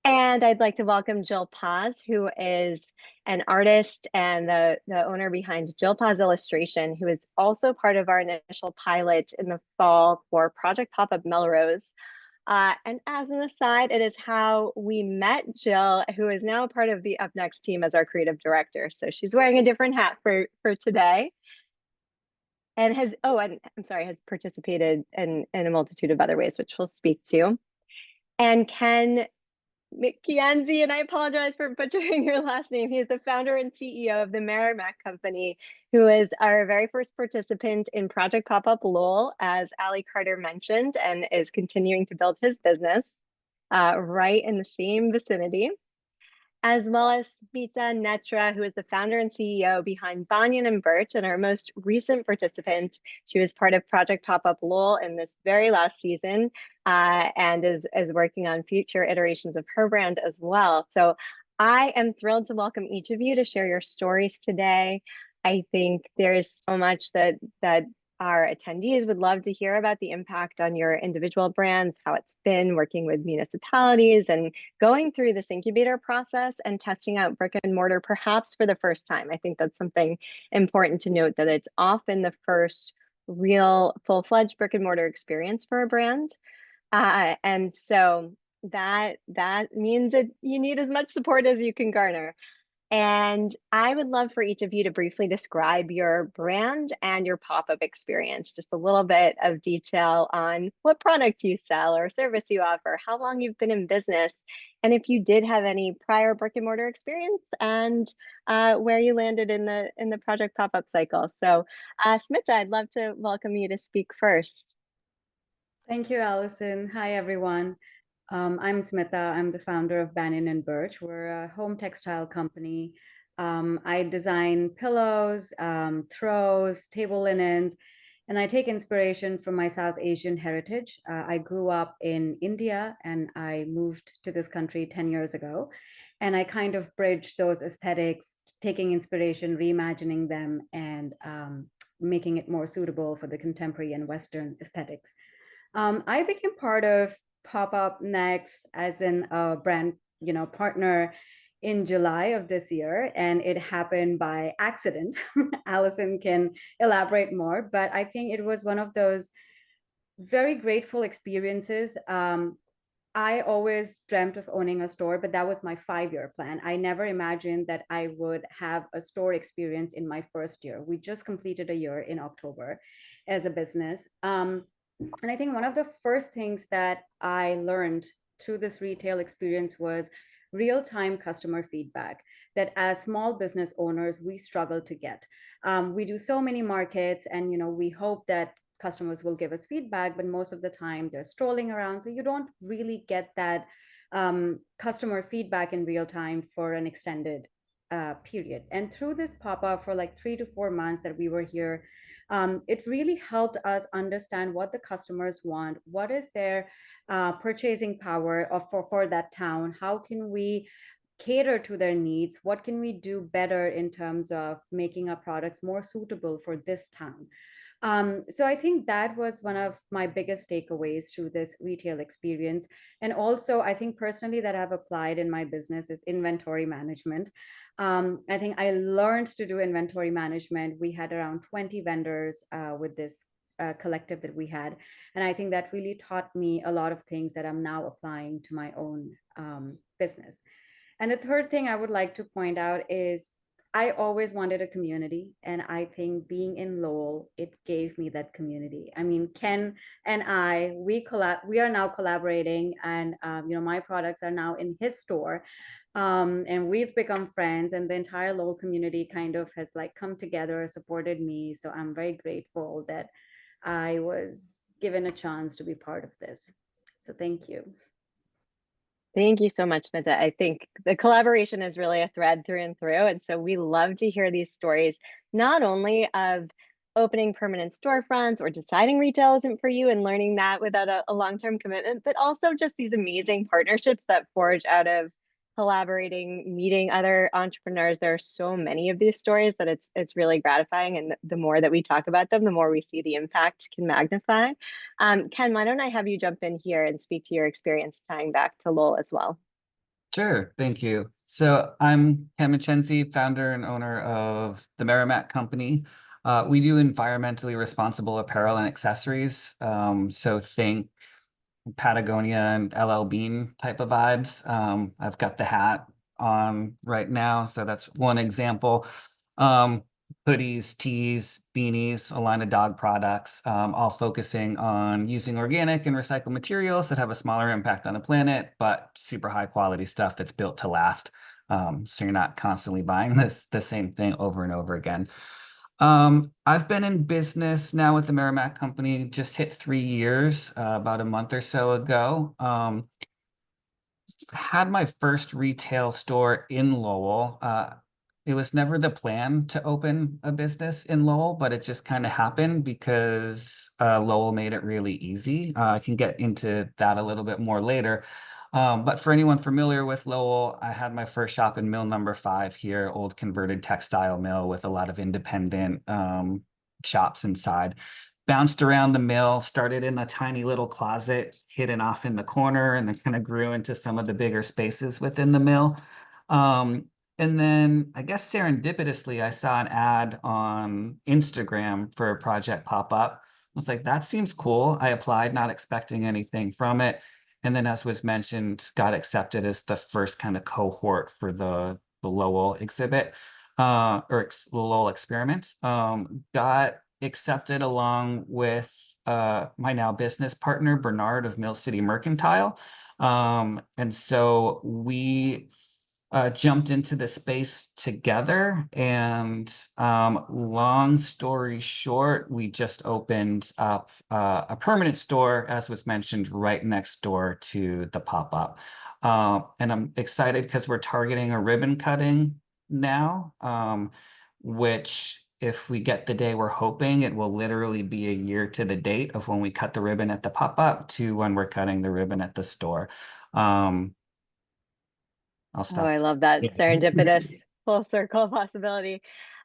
And I'd like to welcome Jill Paz, who is an artist and the owner behind Jill Paz Illustration, who is also part of our initial pilot in the fall for Project Pop-Up Melrose. And as an aside, it is how we met Jill, who is now a part of the UpNext team as our creative director. So she's wearing a different hat for today. And has participated in a multitude of other ways, which we'll speak to. And Ken McKienzie, and I apologize for butchering your last name. He is the founder and CEO of the Merrimack Company, who is our very first participant in Project Pop-Up Lowell, as Ali Carter mentioned, and is continuing to build his business right in the same vicinity. As well as Smita Netra, who is the founder and CEO behind Banyan and Birch, and our most recent participant. She was part of Project Pop-Up Lowell in this very last season, and is working on future iterations of her brand as well. So I am thrilled to welcome each of you to share your stories today. I think there's so much that our attendees would love to hear about the impact on your individual brands, how it's been working with municipalities and going through this incubator process and testing out brick and mortar perhaps for the first time. I think that's something important to note, that it's often the first real full-fledged brick and mortar experience for a brand. And so that means that you need as much support as you can garner. And I would love for each of you to briefly describe your brand and your pop-up experience, just a little bit of detail on what product you sell or service you offer, how long you've been in business, and if you did have any prior brick and mortar experience, and where you landed in the Project Pop-Up cycle. So Smita, I'd love to welcome you to speak first. Thank you, Allison. Hi, everyone. I'm Smita. I'm the founder of Banyan and Birch. We're a home textile company. I design pillows, throws, table linens, and I take inspiration from my South Asian heritage. I grew up in India and I moved to this country 10 years ago. And I kind of bridge those aesthetics, taking inspiration, reimagining them, and making it more suitable for the contemporary and Western aesthetics. I became part of UpNext as in a brand, partner in July of this year, and it happened by accident. Allison can elaborate more, but I think it was one of those very grateful experiences. I always dreamt of owning a store, but that was my 5-year plan. I never imagined that I would have a store experience in my first year. We just completed a year in October as a business. And I think one of the first things that I learned through this retail experience was real-time customer feedback that as small business owners, we struggle to get. We do so many markets and, we hope that customers will give us feedback, but most of the time they're strolling around. So you don't really get that customer feedback in real time for an extended period. And through this pop-up for like 3 to 4 months that we were here, it really helped us understand what the customers want, what is their purchasing power for that town, how can we cater to their needs? What can we do better in terms of making our products more suitable for this town? So I think that was one of my biggest takeaways to this retail experience. And also, I think personally that I've applied in my business is inventory management. I think I learned to do inventory management. We had around 20 vendors with this collective that we had. And I think that really taught me a lot of things that I'm now applying to my own business. And the third thing I would like to point out is I always wanted a community. And I think being in Lowell, it gave me that community. I mean, Ken and I, we are now collaborating, and my products are now in his store. And we've become friends, and the entire Lowell community kind of has like come together, supported me. So I'm very grateful that I was given a chance to be part of this. So thank you. Thank you so much, Nita. I think the collaboration is really a thread through and through. And so we love to hear these stories, not only of opening permanent storefronts or deciding retail isn't for you and learning that without a long-term commitment, but also just these amazing partnerships that forge out of collaborating, meeting other entrepreneurs. There are so many of these stories that it's really gratifying. And the more that we talk about them, the more we see the impact can magnify. Ken, why don't I have you jump in here and speak to your experience tying back to Lowell as well? Sure, thank you. So I'm Ken Mackenzie, founder and owner of the Merrimack Company. We do environmentally responsible apparel and accessories. So think Patagonia and LL Bean type of vibes. I've got the hat on right now, so that's one example. Hoodies, tees, beanies, a line of dog products, all focusing on using organic and recycled materials that have a smaller impact on the planet, but super high quality stuff that's built to last. So you're not constantly buying the same thing over and over again. I've been in business now with the Merrimack Company, just hit 3 years, about a month or so ago. Had my first retail store in Lowell. It was never the plan to open a business in Lowell, but it just kind of happened because Lowell made it really easy. I can get into that a little bit more later. But for anyone familiar with Lowell, I had my first shop in mill number 5 here, old converted textile mill with a lot of independent shops inside. Bounced around the mill, started in a tiny little closet hidden off in the corner, and then kind of grew into some of the bigger spaces within the mill. And then I guess serendipitously, I saw an ad on Instagram for a project pop up. I was like, that seems cool. I applied, not expecting anything from it. And then, as was mentioned, got accepted as the first kind of cohort for the Lowell exhibit, the Lowell experiment. Got accepted along with my now business partner, Bernard of Mill City Mercantile. And so we jumped into the space together, and long story short, we just opened up a permanent store, as was mentioned, right next door to the pop-up. And I'm excited because we're targeting a ribbon cutting now, which, if we get the day we're hoping, it will literally be a year to the date of when we cut the ribbon at the pop-up to when we're cutting the ribbon at the store. I'll stop. Oh, I love that serendipitous full circle possibility.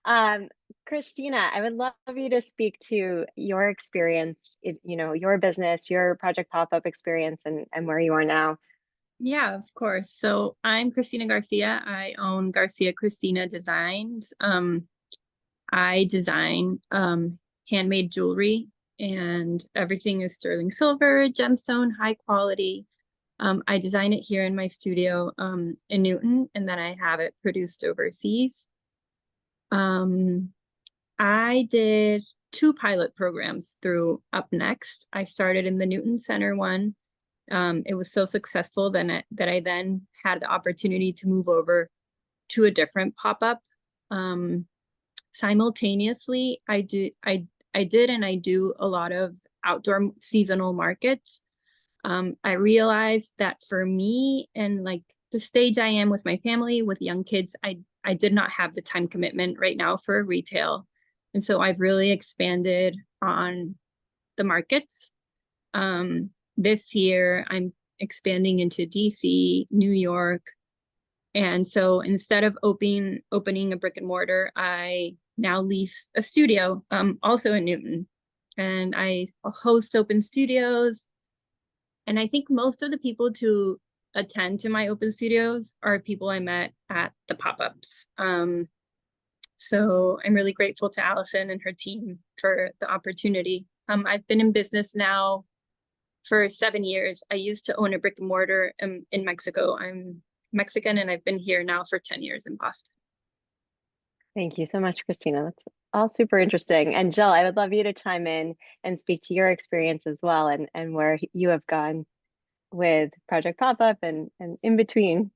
Christina, I would love you to speak to your experience, your business, your project pop-up experience, and where you are now. Yeah, of course. So I'm Christina Garcia. I own Garcia Christina Designs. I design handmade jewelry, and everything is sterling silver, gemstone, high quality. I design it here in my studio in Newton, and then I have it produced overseas. I did 2 pilot programs through UpNext. I started in the Newton Center one. It was so successful that I then had the opportunity to move over to a different pop-up. Simultaneously, I did and I do a lot of outdoor seasonal markets. I realized that for me, and like the stage I am with my family, with young kids, I did not have the time commitment right now for retail. And so I've really expanded on the markets. This year, I'm expanding into DC, New York, And so instead of opening a brick and mortar, I now lease a studio, also in Newton. And I host open studios. And I think most of the people to attend to my open studios are people I met at the pop-ups. So I'm really grateful to Allison and her team for the opportunity. I've been in business now for 7 years. I used to own a brick and mortar in Mexico. I'm Mexican and I've been here now for 10 years in Boston. Thank you so much, Christina. That's all super interesting. And Jill, I would love you to chime in and speak to your experience as well, and where you have gone with Project Pop-Up and in between.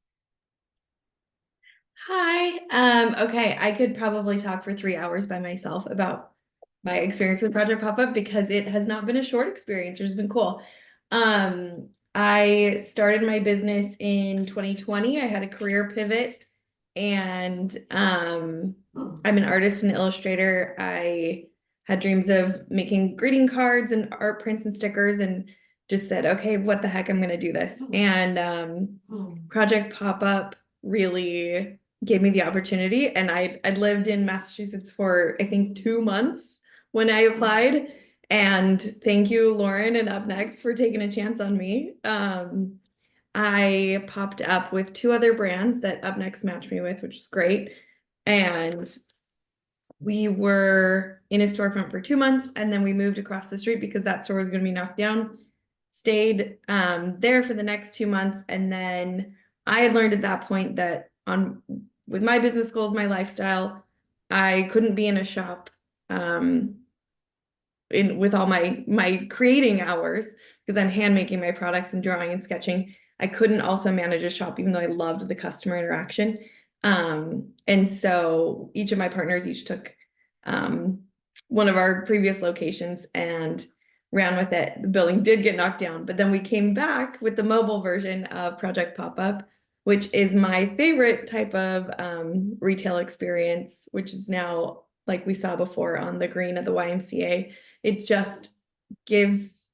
Hi. Okay, I could probably talk for 3 hours by myself about my experience with Project Pop-Up because it has not been a short experience. It's been cool. I started my business in 2020. I had a career pivot, and I'm an artist and illustrator. I had dreams of making greeting cards and art prints and stickers, and just said, okay, what the heck, I'm gonna do this. And Project Pop-Up really gave me the opportunity, and I'd lived in Massachusetts for, I think, 2 months when I applied. And thank you, Lauren and UpNext, for taking a chance on me. I popped up with 2 other brands that UpNext matched me with, which is great. And we were in a storefront for 2 months, and then we moved across the street because that store was going to be knocked down. Stayed there for the next 2 months, and then I had learned at that point that with my business goals, my lifestyle, I couldn't be in a shop with all my creating hours, because I'm hand making my products and drawing and sketching. I couldn't also manage a shop, even though I loved the customer interaction. And so each of my partners each took one of our previous locations and ran with it. The building did get knocked down, but then we came back with the mobile version of Project Pop-Up, which is my favorite type of retail experience, which is now, like we saw before on the green at the YMCA. It just gives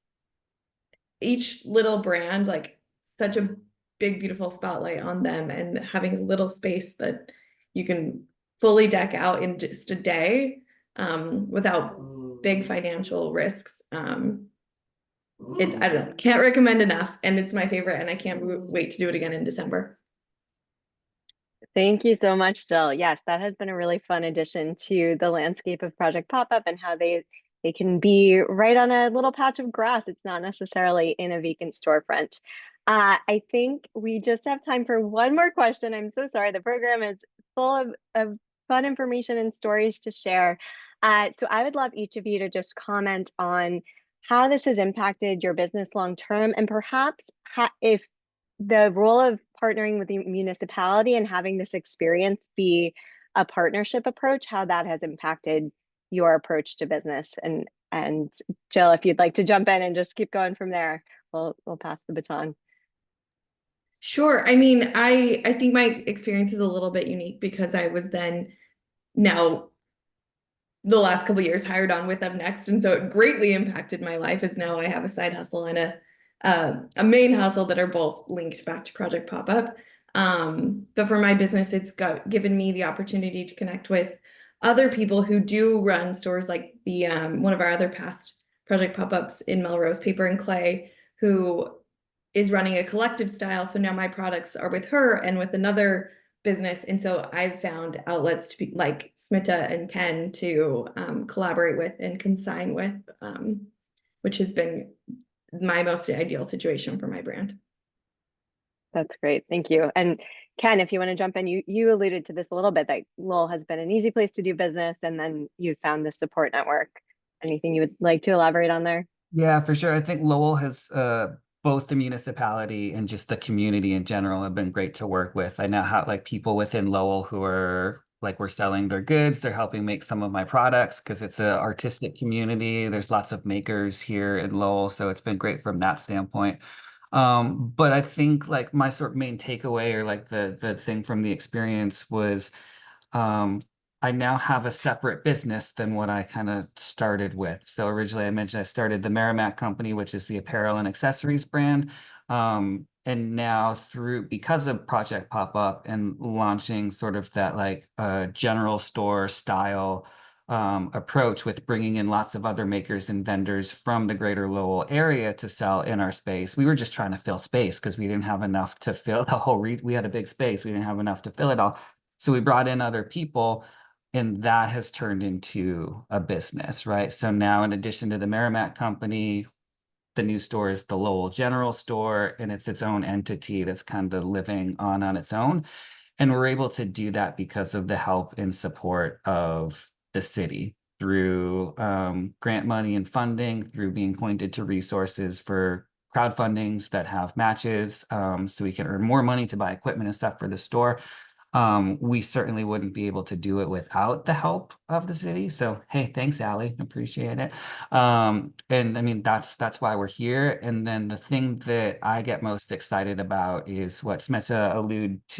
each little brand like such a big, beautiful spotlight on them, and having a little space that you can fully deck out in just a day without big financial risks. I don't know, can't recommend enough, and it's my favorite, and I can't wait to do it again in December. Thank you so much, Jill. Yes, that has been a really fun addition to the landscape of Project Pop-Up, and how they can be right on a little patch of grass. It's not necessarily in a vacant storefront. I think we just have time for one more question. I'm so sorry. The program is full of fun information and stories to share. So I would love each of you to just comment on how this has impacted your business long term, and perhaps if the role of partnering with the municipality and having this experience be a partnership approach, how that has impacted your approach to business. And Jill, if you'd like to jump in and just keep going from there, we'll pass the baton. Sure. I mean, I think my experience is a little bit unique because I was then now the last couple of years hired on with UpNext, and so it greatly impacted my life, as now I have a side hustle and a main hustle that are both linked back to Project Pop-Up. But for my business, it's given me the opportunity to connect with other people who do run stores, like the one of our other past Project Pop-Ups in Melrose, Paper and Clay, who is running a collective style. So now my products are with her and with another business. And so I've found outlets to be like Smita and Ken to collaborate with and consign with, which has been my most ideal situation for my brand. That's great. Thank you. And Ken, if you want to jump in, you alluded to this a little bit, that Lowell has been an easy place to do business, and then you found the support network. Anything you would like to elaborate on there? Yeah, for sure. I think Lowell has both the municipality and just the community in general have been great to work with. I now have like people within Lowell who are like, we're selling their goods. They're helping make some of my products because it's an artistic community. There's lots of makers here in Lowell, so it's been great from that standpoint. But I think like my sort of main takeaway, or like the thing from the experience was I now have a separate business than what I kind of started with. So originally I mentioned I started the Merrimack Company, which is the apparel and accessories brand. And now because of Project Pop-Up and launching sort of that like general store style approach with bringing in lots of other makers and vendors from the greater Lowell area to sell in our space. We were just trying to fill space because we didn't have enough to fill the whole, we had a big space. We didn't have enough to fill it all. So we brought in other people, and that has turned into a business, right? So now in addition to the Merrimack company, the new store is the Lowell General Store, and it's its own entity that's kind of living on its own. And we're able to do that because of the help and support of the city through grant money and funding, through being pointed to resources for crowdfundings that have matches, so we can earn more money to buy equipment and stuff for the store. We certainly wouldn't be able to do it without the help of the city. So, hey, thanks, Allie. Appreciate it. And I mean, that's why we're here. And then the thing that I get most excited about is what Smita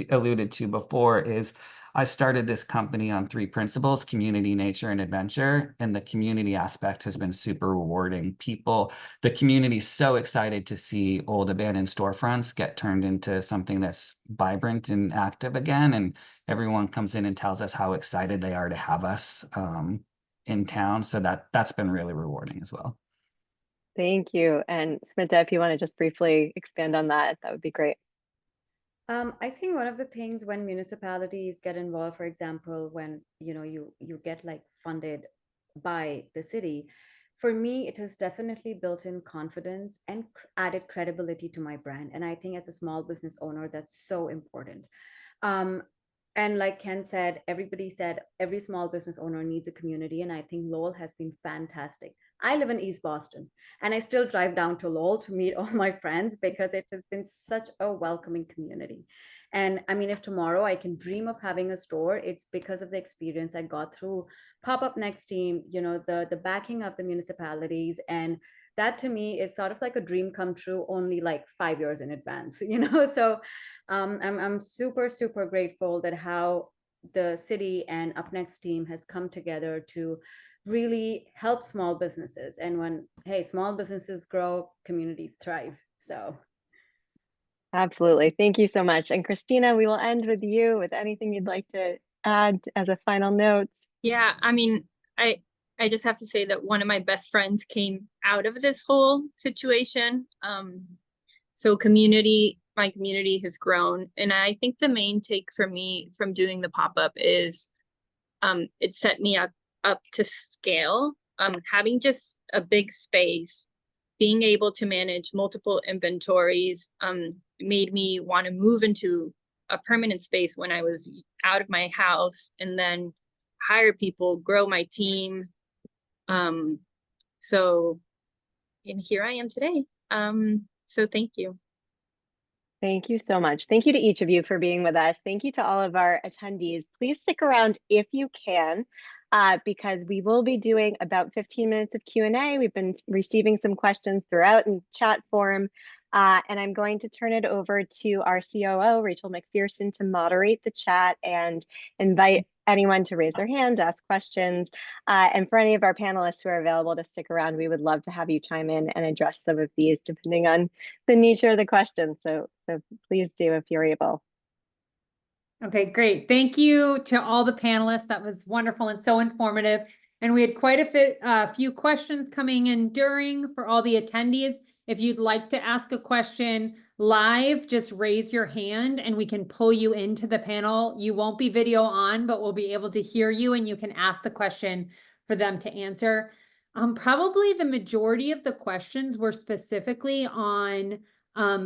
alluded to before is I started this company on 3 principles: community, nature, and adventure. And the community aspect has been super rewarding. The community's so excited to see old abandoned storefronts get turned into something that's vibrant and active again. And everyone comes in and tells us how excited they are to have us in town. So that's been really rewarding as well. Thank you. And Smita, if you want to just briefly expand on that, that would be great. I think one of the things when municipalities get involved, for example, when you get like funded by the city, for me, it has definitely built in confidence and added credibility to my brand. And I think as a small business owner, that's so important. And like Ken said, everybody said every small business owner needs a community. And I think Lowell has been fantastic. I live in East Boston, and I still drive down to Lowell to meet all my friends because it has been such a welcoming community. And I mean, if tomorrow I can dream of having a store, it's because of the experience I got through UpNext team, the backing of the municipalities. And that to me is sort of like a dream come true, only like 5 years in advance, So I'm super, super grateful that how the city and UpNext team has come together to really help small businesses. And when, hey, small businesses grow, communities thrive. So. Absolutely. Thank you so much. And Christina, we will end with you with anything you'd like to add as a final note. Yeah, I mean, I just have to say that one of my best friends came out of this whole situation. So my community has grown. And I think the main take for me from doing the pop-up is it set me up to scale. Having just a big space, being able to manage multiple inventories made me want to move into a permanent space when I was out of my house, and then hire people, grow my team. So, and here I am today. So thank you. Thank you so much. Thank you to each of you for being with us. Thank you to all of our attendees. Please stick around if you can, because we will be doing about 15 minutes of Q&A. We've been receiving some questions throughout in chat forum, and I'm going to turn it over to our COO, Rachel McPherson, to moderate the chat and invite anyone to raise their hand, ask questions. And for any of our panelists who are available to stick around, we would love to have you chime in and address some of these depending on the nature of the question. So please do if you're able. Okay, great. Thank you to all the panelists. That was wonderful and so informative. And we had quite a few questions coming in for all the attendees. If you'd like to ask a question live, just raise your hand and we can pull you into the panel. You won't be video on, but we'll be able to hear you and you can ask the question for them to answer. Probably the majority of the questions were specifically on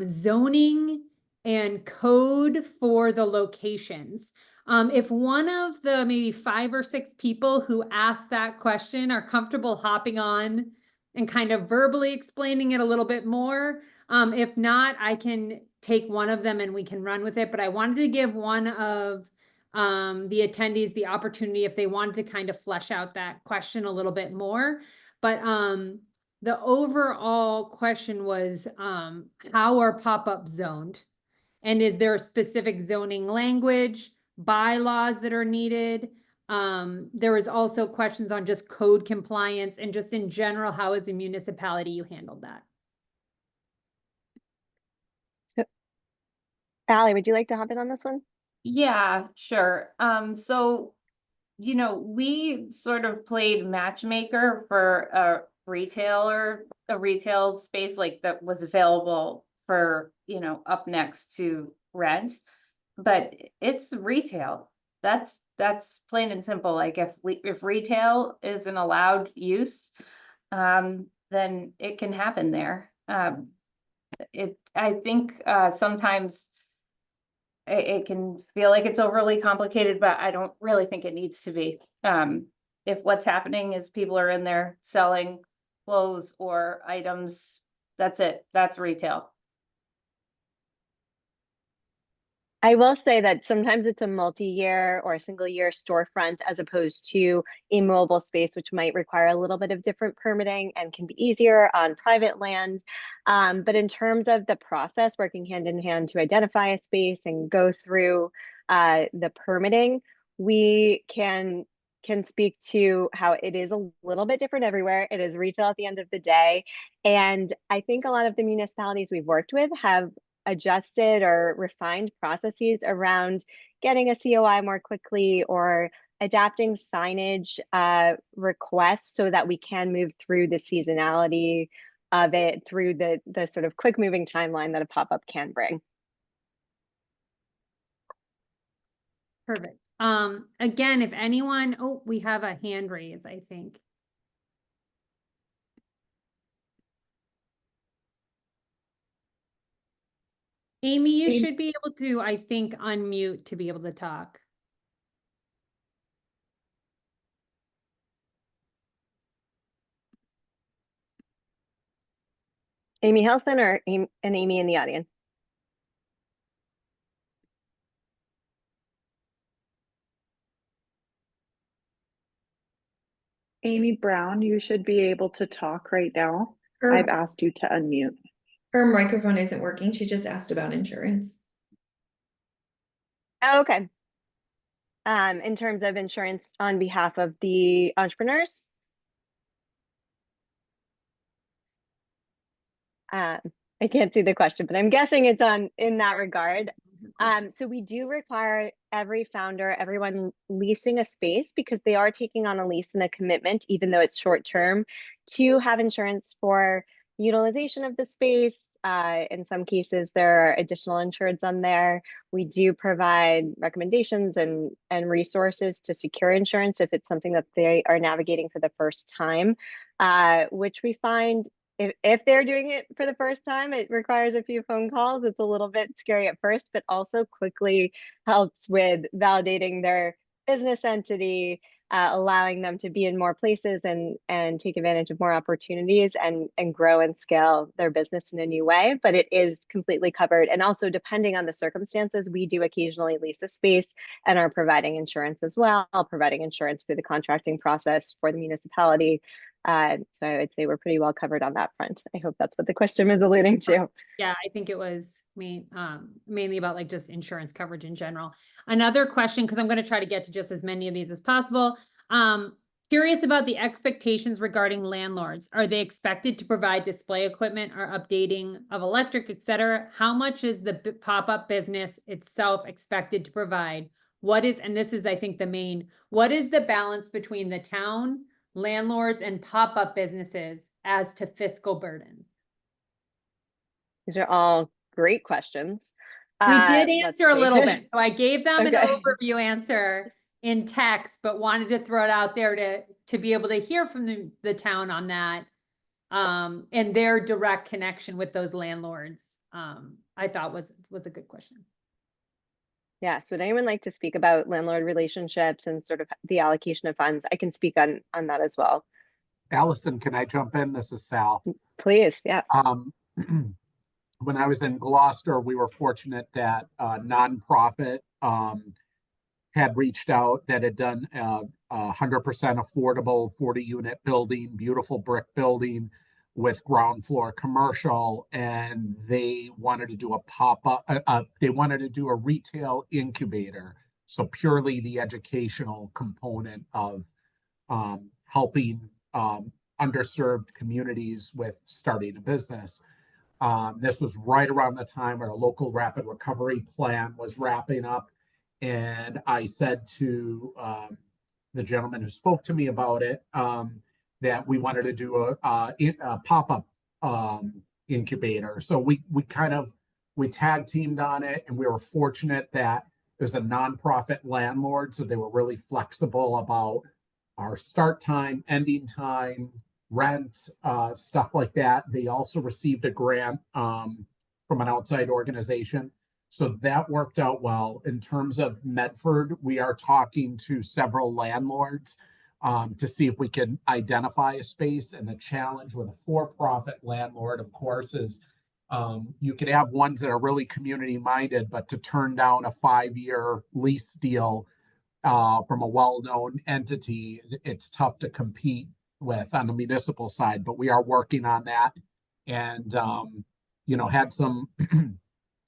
zoning and code for the locations. If one of the maybe 5 or 6 people who asked that question are comfortable hopping on and kind of verbally explaining it a little bit more, if not, I can take one of them and we can run with it. But I wanted to give one of the attendees the opportunity if they wanted to kind of flesh out that question a little bit more. But the overall question was, how are pop-ups zoned? And is there a specific zoning language, bylaws that are needed? There was also questions on just code compliance and just in general, how as a municipality you handled that? Allie, would you like to hop in on this one? Yeah, sure. So, we sort of played matchmaker for a retail space like that was available for, UpNext to rent, but it's retail. That's plain and simple. Like if retail is an allowed use, then it can happen there. I think sometimes it can feel like it's overly complicated, but I don't really think it needs to be. If what's happening is people are in there selling clothes or items, that's it. That's retail. I will say that sometimes it's a multi-year or a single-year storefront as opposed to a mobile space, which might require a little bit of different permitting and can be easier on private land. But in terms of the process, working hand in hand to identify a space and go through the permitting, we can speak to how it is a little bit different everywhere. It is retail at the end of the day. And I think a lot of the municipalities we've worked with have adjusted or refined processes around getting a COI more quickly or adapting signage requests so that we can move through the seasonality of it through the sort of quick moving timeline that a pop-up can bring. Perfect. Again, if anyone, oh, we have a hand raise, I think. Amy, you should be able to, I think, unmute to be able to talk. Amy Helson or Amy in the audience? Amy Brown, you should be able to talk right now. I've asked you to unmute. Her microphone isn't working. She just asked about insurance. Oh, okay. In terms of insurance on behalf of the entrepreneurs? I can't see the question, but I'm guessing it's in that regard. So we do require every founder, everyone leasing a space, because they are taking on a lease and a commitment, even though it's short term, to have insurance for utilization of the space. In some cases, there are additional insureds on there. We do provide recommendations and resources to secure insurance if it's something that they are navigating for the first time, which we find if they're doing it for the first time, it requires a few phone calls. It's a little bit scary at first, but also quickly helps with validating their business entity, allowing them to be in more places and take advantage of more opportunities and grow and scale their business in a new way. But it is completely covered. And also, depending on the circumstances, we do occasionally lease a space and are providing insurance as well, providing insurance through the contracting process for the municipality. So I would say we're pretty well covered on that front. I hope that's what the question is alluding to. Yeah, I think it was mainly about like just insurance coverage in general. Another question, because I'm going to try to get to just as many of these as possible. Curious about the expectations regarding landlords. Are they expected to provide display equipment or updating of electric, et cetera? How much is the pop-up business itself expected to provide? And this is, I think, what is the balance between the town, landlords, and pop-up businesses as to fiscal burden? These are all great questions. We did answer a little bit. So I gave them Okay. an overview answer in text, but wanted to throw it out there to be able to hear from the town on that, and their direct connection with those landlords. I thought was a good question. Yes. Would anyone like to speak about landlord relationships and sort of the allocation of funds? I can speak on that as well. Allison, can I jump in? This is Sal. Please, yeah. When I was in Gloucester, we were fortunate that a nonprofit had reached out that had done a 100% affordable 40-unit building, beautiful brick building with ground floor commercial, and they wanted to do a pop-up. They wanted to do a retail incubator, so purely the educational component of helping underserved communities with starting a business. This was right around the time our local rapid recovery plan was wrapping up. And I said to the gentleman who spoke to me about it that we wanted to do a pop-up incubator. So we tag teamed on it, and we were fortunate that there's a nonprofit landlord, so they were really flexible about our start time, ending time, rent, stuff like that. They also received a grant from an outside organization. So that worked out well. In terms of Medford, we are talking to several landlords to see if we can identify a space. And the challenge with a for-profit landlord, of course, is you can have ones that are really community minded, but to turn down a 5-year lease deal from a well-known entity, it's tough to compete with on the municipal side. But we are working on that, and had some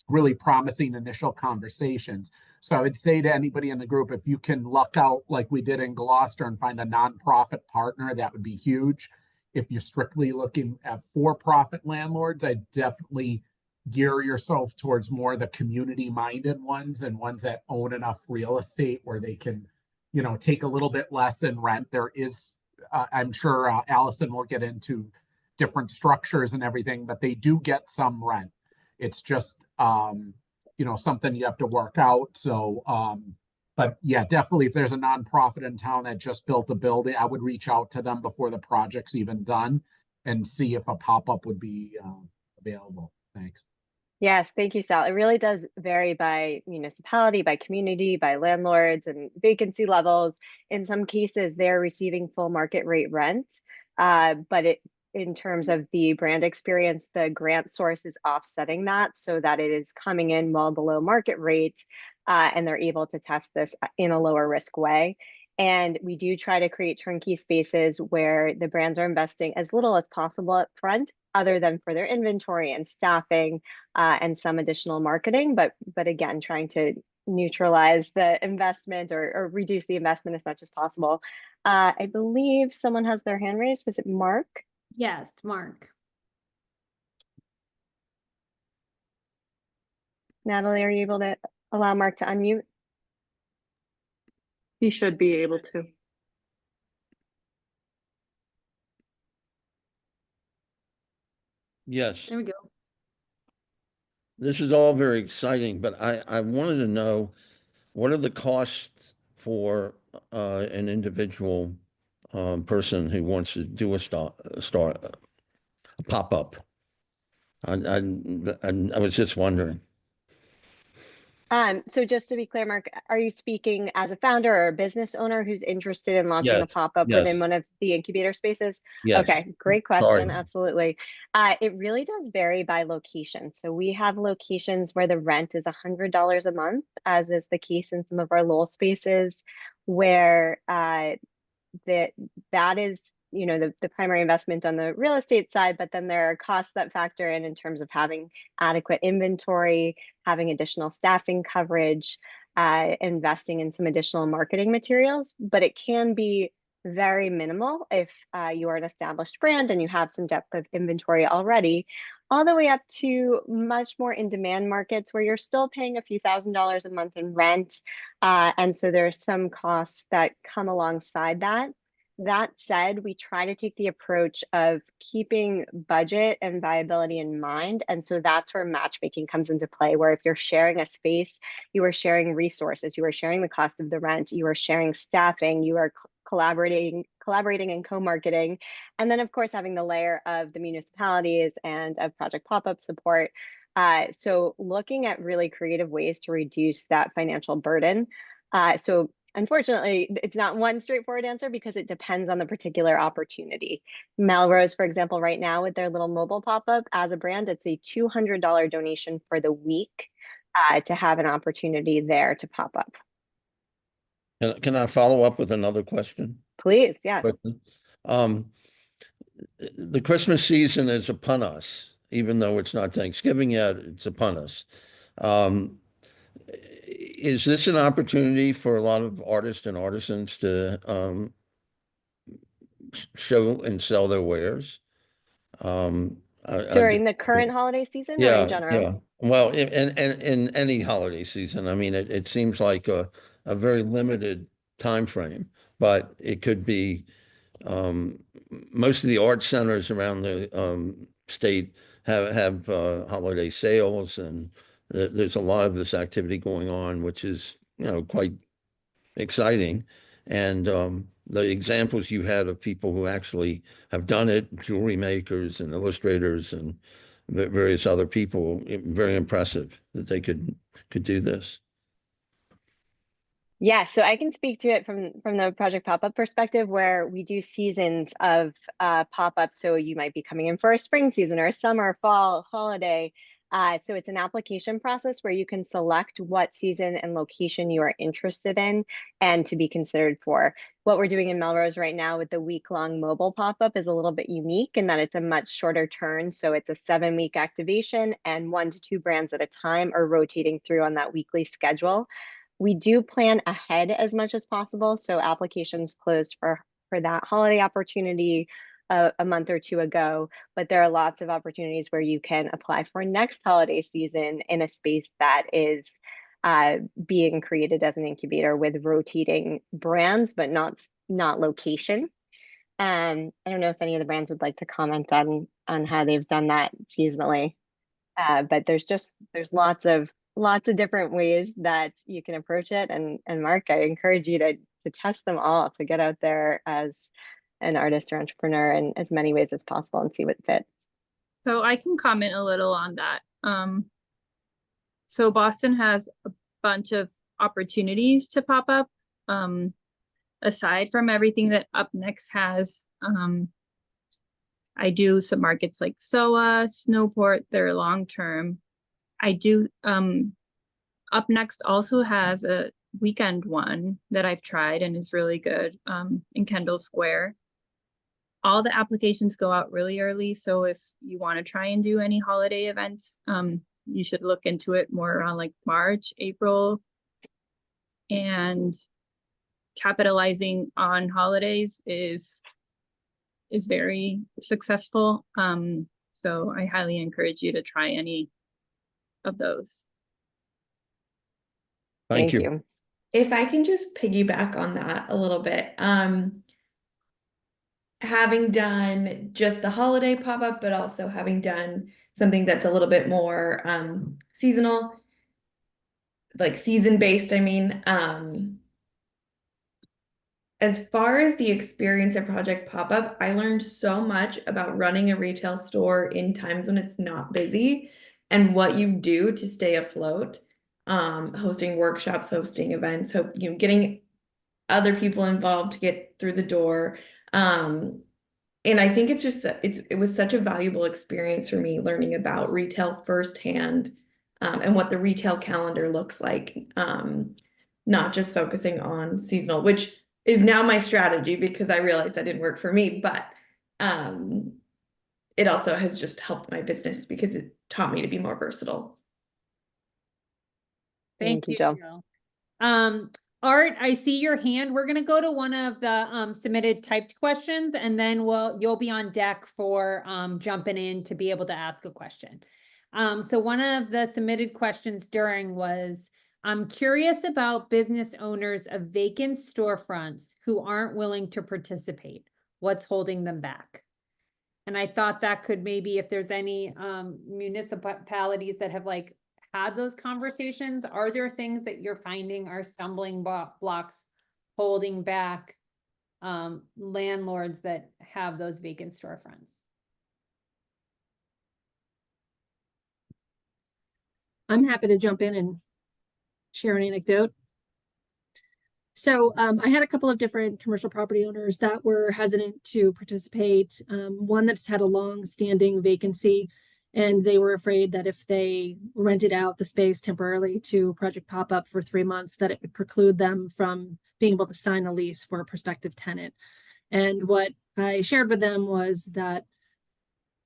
really promising initial conversations. So I would say to anybody in the group, if you can luck out like we did in Gloucester and find a nonprofit partner, that would be huge. If you're strictly looking at for-profit landlords, I definitely gear yourself towards more the community-minded ones and ones that own enough real estate where they can, take a little bit less in rent. There is, I'm sure Allison will get into different structures and everything, but they do get some rent. It's just, something you have to work out. So, but yeah, definitely if there's a nonprofit in town that just built a building, I would reach out to them before the project's even done and see if a pop-up would be available. Thanks. Yes, thank you, Sal. It really does vary by municipality, by community, by landlords and vacancy levels. In some cases, they're receiving full market rate rent, but in terms of the brand experience, the grant source is offsetting that so that it is coming in well below market rate, and they're able to test this in a lower risk way. And we do try to create turnkey spaces where the brands are investing as little as possible up front, other than for their inventory and staffing and some additional marketing. But again, trying to neutralize the investment or reduce the investment as much as possible. I believe someone has their hand raised. Was it Mark? Yes, Mark. Natalie, are you able to allow Mark to unmute? He should be able to. Yes, There we go. this is all very exciting, but I wanted to know, what are the costs for an individual person who wants to do a pop-up? I was just wondering. So just to be clear, Mark, are you speaking as a founder or a business owner who's interested in launching a Yes, pop-up yes, within one of the incubator spaces? yes. Okay, great question. Sorry. Absolutely. It really does vary by location. So we have locations where the rent is $100 a month, as is the case in some of our Lowell spaces, where that is the primary investment on the real estate side, but then there are costs that factor in terms of having adequate inventory, having additional staffing coverage, investing in some additional marketing materials. But it can be very minimal if you are an established brand and you have some depth of inventory already, all the way up to much more in-demand markets where you're still paying a few $1,000s a month in rent. And so there's some costs that come alongside that. That said, we try to take the approach of keeping budget and viability in mind. And so that's where matchmaking comes into play, where if you're sharing a space, you are sharing resources, you are sharing the cost of the rent, you are sharing staffing, you are collaborating and co-marketing. And then of course, having the layer of the municipalities and of Project Pop-Up support. So looking at really creative ways to reduce that financial burden. So unfortunately, it's not one straightforward answer because it depends on the particular opportunity. Melrose, for example, right now with their little mobile pop-up, as a brand, it's a $200 donation for the week to have an opportunity there to pop up. Can I follow up with another question? Please, yes. The Christmas season is upon us, even though it's not Thanksgiving yet, it's upon us. Is this an opportunity for a lot of artists and artisans to show and sell their wares? During the current holiday season or in general? Yeah. Well, in any holiday season, I mean, it seems like a very limited time frame, but it could be, most of the art centers around the state have holiday sales, and there's a lot of this activity going on, which is, quite exciting. And the examples you had of people who actually have done it, jewelry makers and illustrators and various other people, very impressive that they could do this. Yeah, so I can speak to it from the Project Pop-Up perspective, where we do seasons of pop-ups. So you might be coming in for a spring season or a summer, fall, holiday. So it's an application process where you can select what season and location you are interested in and to be considered for. What we're doing in Melrose right now with the week-long mobile pop-up is a little bit unique in that it's a much shorter turn. So it's a 7-week activation, and 1 to 2 brands at a time are rotating through on that weekly schedule. We do plan ahead as much as possible. So applications closed for that holiday opportunity a month or 2 ago, but there are lots of opportunities where you can apply for next holiday season in a space that is being created as an incubator with rotating brands, but not location. I don't know if any of the brands would like to comment on how they've done that seasonally, but there's lots of different ways that you can approach it. And Mark, I encourage you to test them all, to get out there as an artist or entrepreneur in as many ways as possible and see what fits. So I can comment a little on that. So Boston has a bunch of opportunities to pop up. Aside from everything that UpNext has, I do some markets like SOA, Snowport, they're long-term. I do, UpNext also has a weekend one that I've tried and is really good, in Kendall Square. All the applications go out really early, so if you want to try and do any holiday events, you should look into it more around like March, April. And capitalizing on holidays is very successful. So I highly encourage you to try any of those. Thank you. If I can just piggyback on that a little bit, having done just the holiday pop-up, but also having done something that's a little bit more seasonal, like season-based, I mean, as far as the experience of Project Pop-Up, I learned so much about running a retail store in times when it's not busy and what you do to stay afloat, hosting workshops, hosting events, getting other people involved to get through the door. And I think it was such a valuable experience for me, learning about retail firsthand, and what the retail calendar looks like, not just focusing on seasonal, which is now my strategy because I realized that didn't work for me, but it also has just helped my business because it taught me to be more versatile. Thank you, Jill. Art, I see your hand. We're going to go to one of the submitted typed questions, and then you'll be on deck for jumping in to be able to ask a question. So one of the submitted questions during was, I'm curious about business owners of vacant storefronts who aren't willing to participate. What's holding them back? And I thought that could maybe, if there's any municipalities that have had those conversations, are there things that you're finding are stumbling blocks holding back landlords that have those vacant storefronts? I'm happy to jump in and share an anecdote. So I had a couple of different commercial property owners that were hesitant to participate. One that's had a long-standing vacancy, and they were afraid that if they rented out the space temporarily to Project Pop-Up for 3 months, that it would preclude them from being able to sign a lease for a prospective tenant. And what I shared with them was that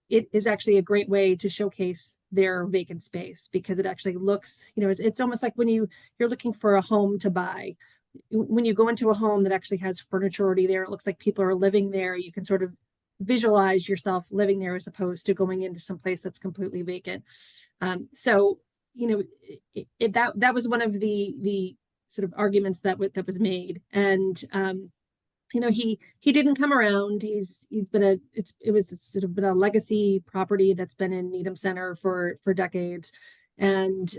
it is actually a great way to showcase their vacant space, because it actually looks, it's almost like when you're looking for a home to buy. When you go into a home that actually has furniture already there, it looks like people are living there. You can sort of visualize yourself living there as opposed to going into some place that's completely vacant. So, you know, that was one of the sort of arguments that was made. And, you know, he didn't come around. He's been it was sort of been a legacy property that's been in Needham Center for decades. And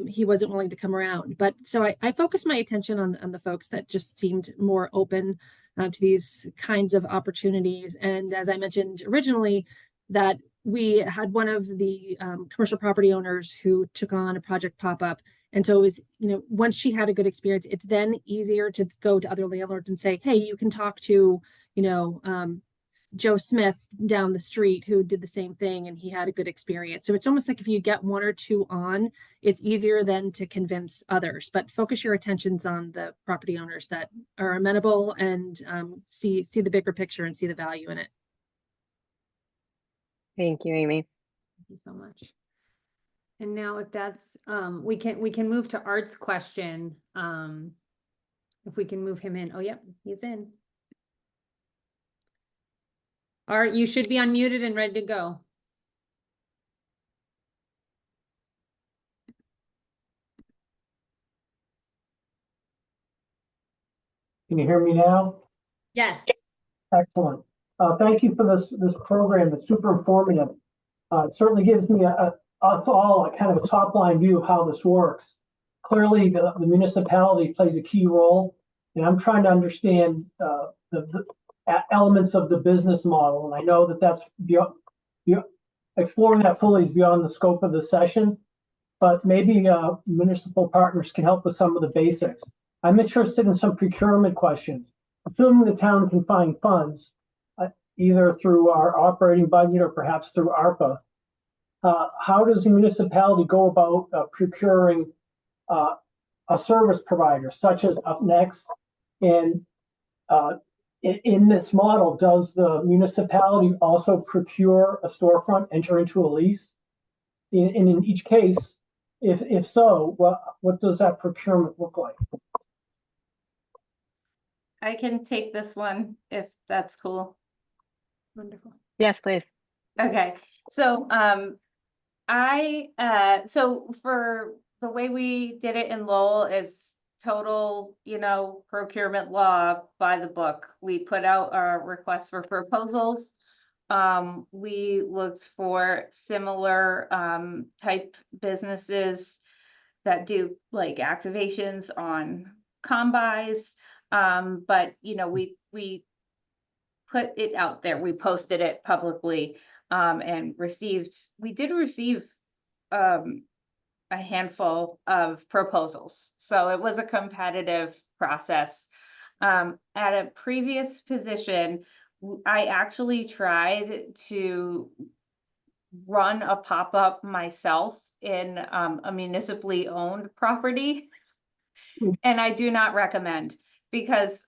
he wasn't willing to come around. But so I focused my attention on the folks that just seemed more open to these kinds of opportunities. And as I mentioned originally, that we had one of the commercial property owners who took on a project pop-up. And so it was, you know, once she had a good experience, it's then easier to go to other landlords and say, hey, you can talk to, you know, Joe Smith down the street who did the same thing and he had a good experience. So it's almost like if you get one or two on, it's easier then to convince others. But focus your attentions on the property owners that are amenable and see the bigger picture and see the value in it. Thank you, Amy. Thank you so much. And now if that's, we can move to Art's question. If we can move him in. Oh, yep, he's in. Art, you should be unmuted and ready to go. Can you hear me now? Yes. Excellent. Thank you for this program. It's super informative. It certainly gives me us all a kind of a top line view of how this works. Clearly, the municipality plays a key role, and I'm trying to understand the elements of the business model. And I know that that's exploring that fully is beyond the scope of the session, but maybe municipal partners can help with some of the basics. I'm interested in some procurement questions. Assuming the town can find funds, either through our operating budget or perhaps through ARPA, how does the municipality go about procuring a service provider such as UpNext? And in this model, does the municipality also procure a storefront, enter into a lease? And in each case, if so, what does that procurement look like? I can take this one if that's cool. Wonderful. Yes, please. Okay, so so for the way we did it in Lowell is total, you know, procurement law by the book. We put out our request for proposals. We looked for similar type businesses that do like activations on combis. But you know, we put it out there, we posted it publicly, and we did receive a handful of proposals. So it was a competitive process. At a previous position, I actually tried to run a pop-up myself in a municipally owned property. And I do not recommend, because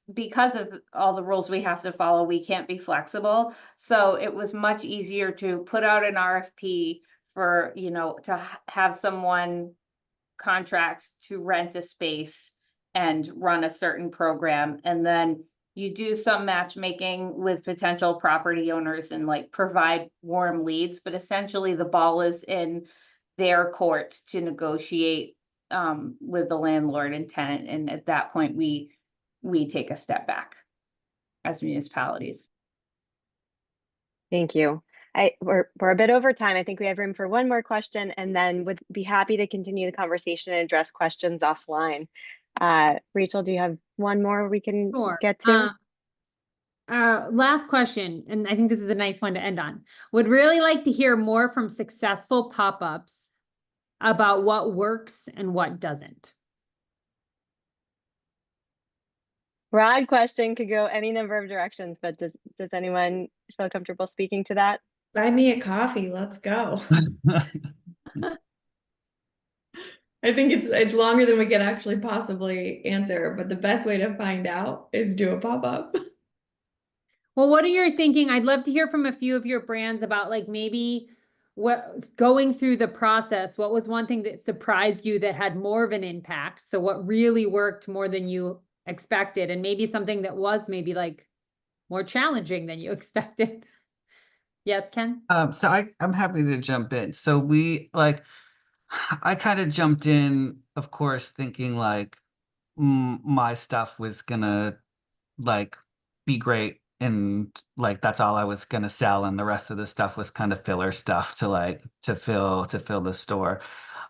of all the rules we have to follow, we can't be flexible. So it was much easier to put out an RFP for, you know, to have someone contract to rent a space and run a certain program. And then you do some matchmaking with potential property owners and like provide warm leads, but essentially the ball is in their court to negotiate with the landlord and tenant. And at that point, we take a step back as municipalities. Thank you. We're a bit over time. I think we have room for one more question, and then would be happy to continue the conversation and address questions offline. Rachel, do you have one more we can get to? Last question, and I think this is a nice one to end on. Would really like to hear more from successful pop-ups about what works and what doesn't. Broad question, could go any number of directions, but does anyone feel comfortable speaking to that? Buy me a coffee. Let's go. I think it's longer than we could actually possibly answer, but the best way to find out is do a pop-up. Well, what are you thinking? I'd love to hear from a few of your brands about like maybe what going through the process, what was one thing that surprised you that had more of an impact? So what really worked more than you expected, and maybe something that was maybe like more challenging than you expected. Yes, Ken? So I'm happy to jump in. So we like, I kind of jumped in, of course, thinking like my stuff was gonna like be great and like that's all I was gonna sell, and the rest of the stuff was kind of filler stuff to like to fill the store.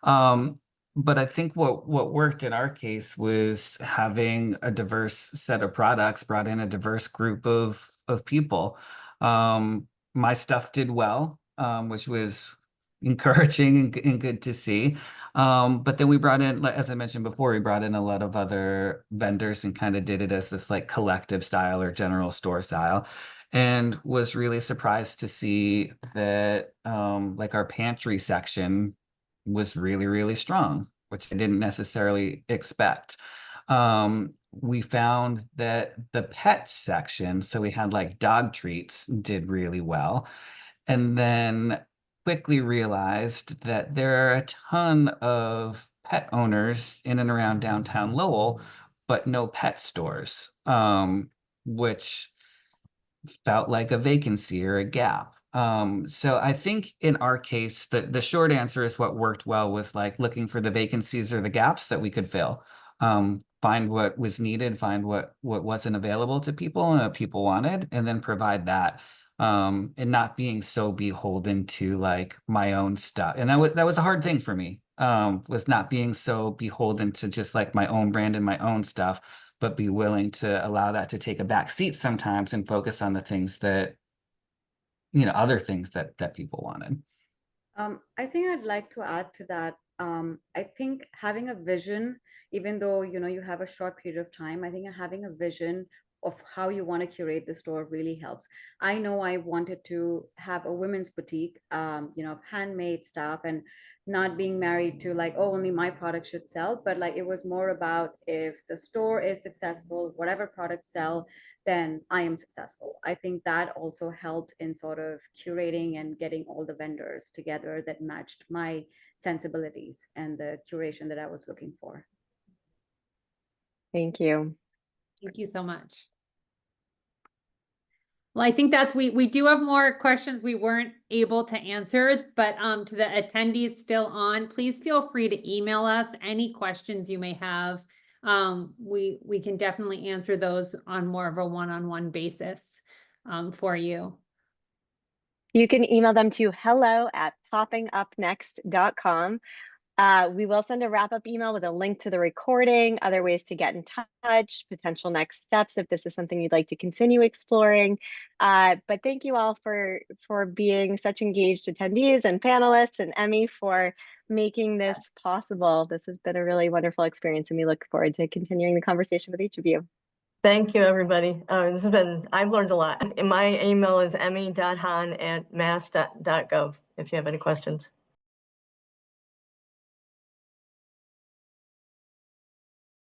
Um, but I think what worked in our case was having a diverse set of products, brought in a diverse group of people. My stuff did well, which was encouraging and good to see. But then we brought in, like, as I mentioned before, we brought in a lot of other vendors and kind of did it as this like collective style or general store style, and was really surprised to see that like our pantry section was really, really strong, which I didn't necessarily expect. We found that the pet section, so we had like dog treats, did really well. And then quickly realized that there are a ton of pet owners in and around downtown Lowell, but no pet stores, which felt like a vacancy or a gap. So I think in our case, the short answer is what worked well was like looking for the vacancies or the gaps that we could fill. Find what was needed, find what wasn't available to people and what people wanted, and then provide that. And not being so beholden to like my own stuff. And that was a hard thing for me, was not being so beholden to just like my own brand and my own stuff, but be willing to allow that to take a back seat sometimes and focus on the things that, other things that people wanted. I think I'd like to add to that. I think having a vision, even though you have a short period of time, I think having a vision of how you want to curate the store really helps. I know I wanted to have a women's boutique, of handmade stuff, and not being married to like, oh, only my product should sell, but like it was more about if the store is successful, whatever products sell, then I am successful. I think that also helped in sort of curating and getting all the vendors together that matched my sensibilities and the curation that I was looking for. Thank you. Thank you so much. Well, I think we do have more questions we weren't able to answer, but to the attendees still on, please feel free to email us any questions you may have. We can definitely answer those on more of a one-on-one basis for you. You can email them to hello@poppingupnext.com. We will send a wrap-up email with a link to the recording, other ways to get in touch, potential next steps if this is something you'd like to continue exploring. But thank you all for being such engaged attendees and panelists, and Emmy for making this possible. This has been a really wonderful experience, and we look forward to continuing the conversation with each of you. Thank you, everybody. I've learned a lot. My email is emmy.han@mass.gov if you have any questions.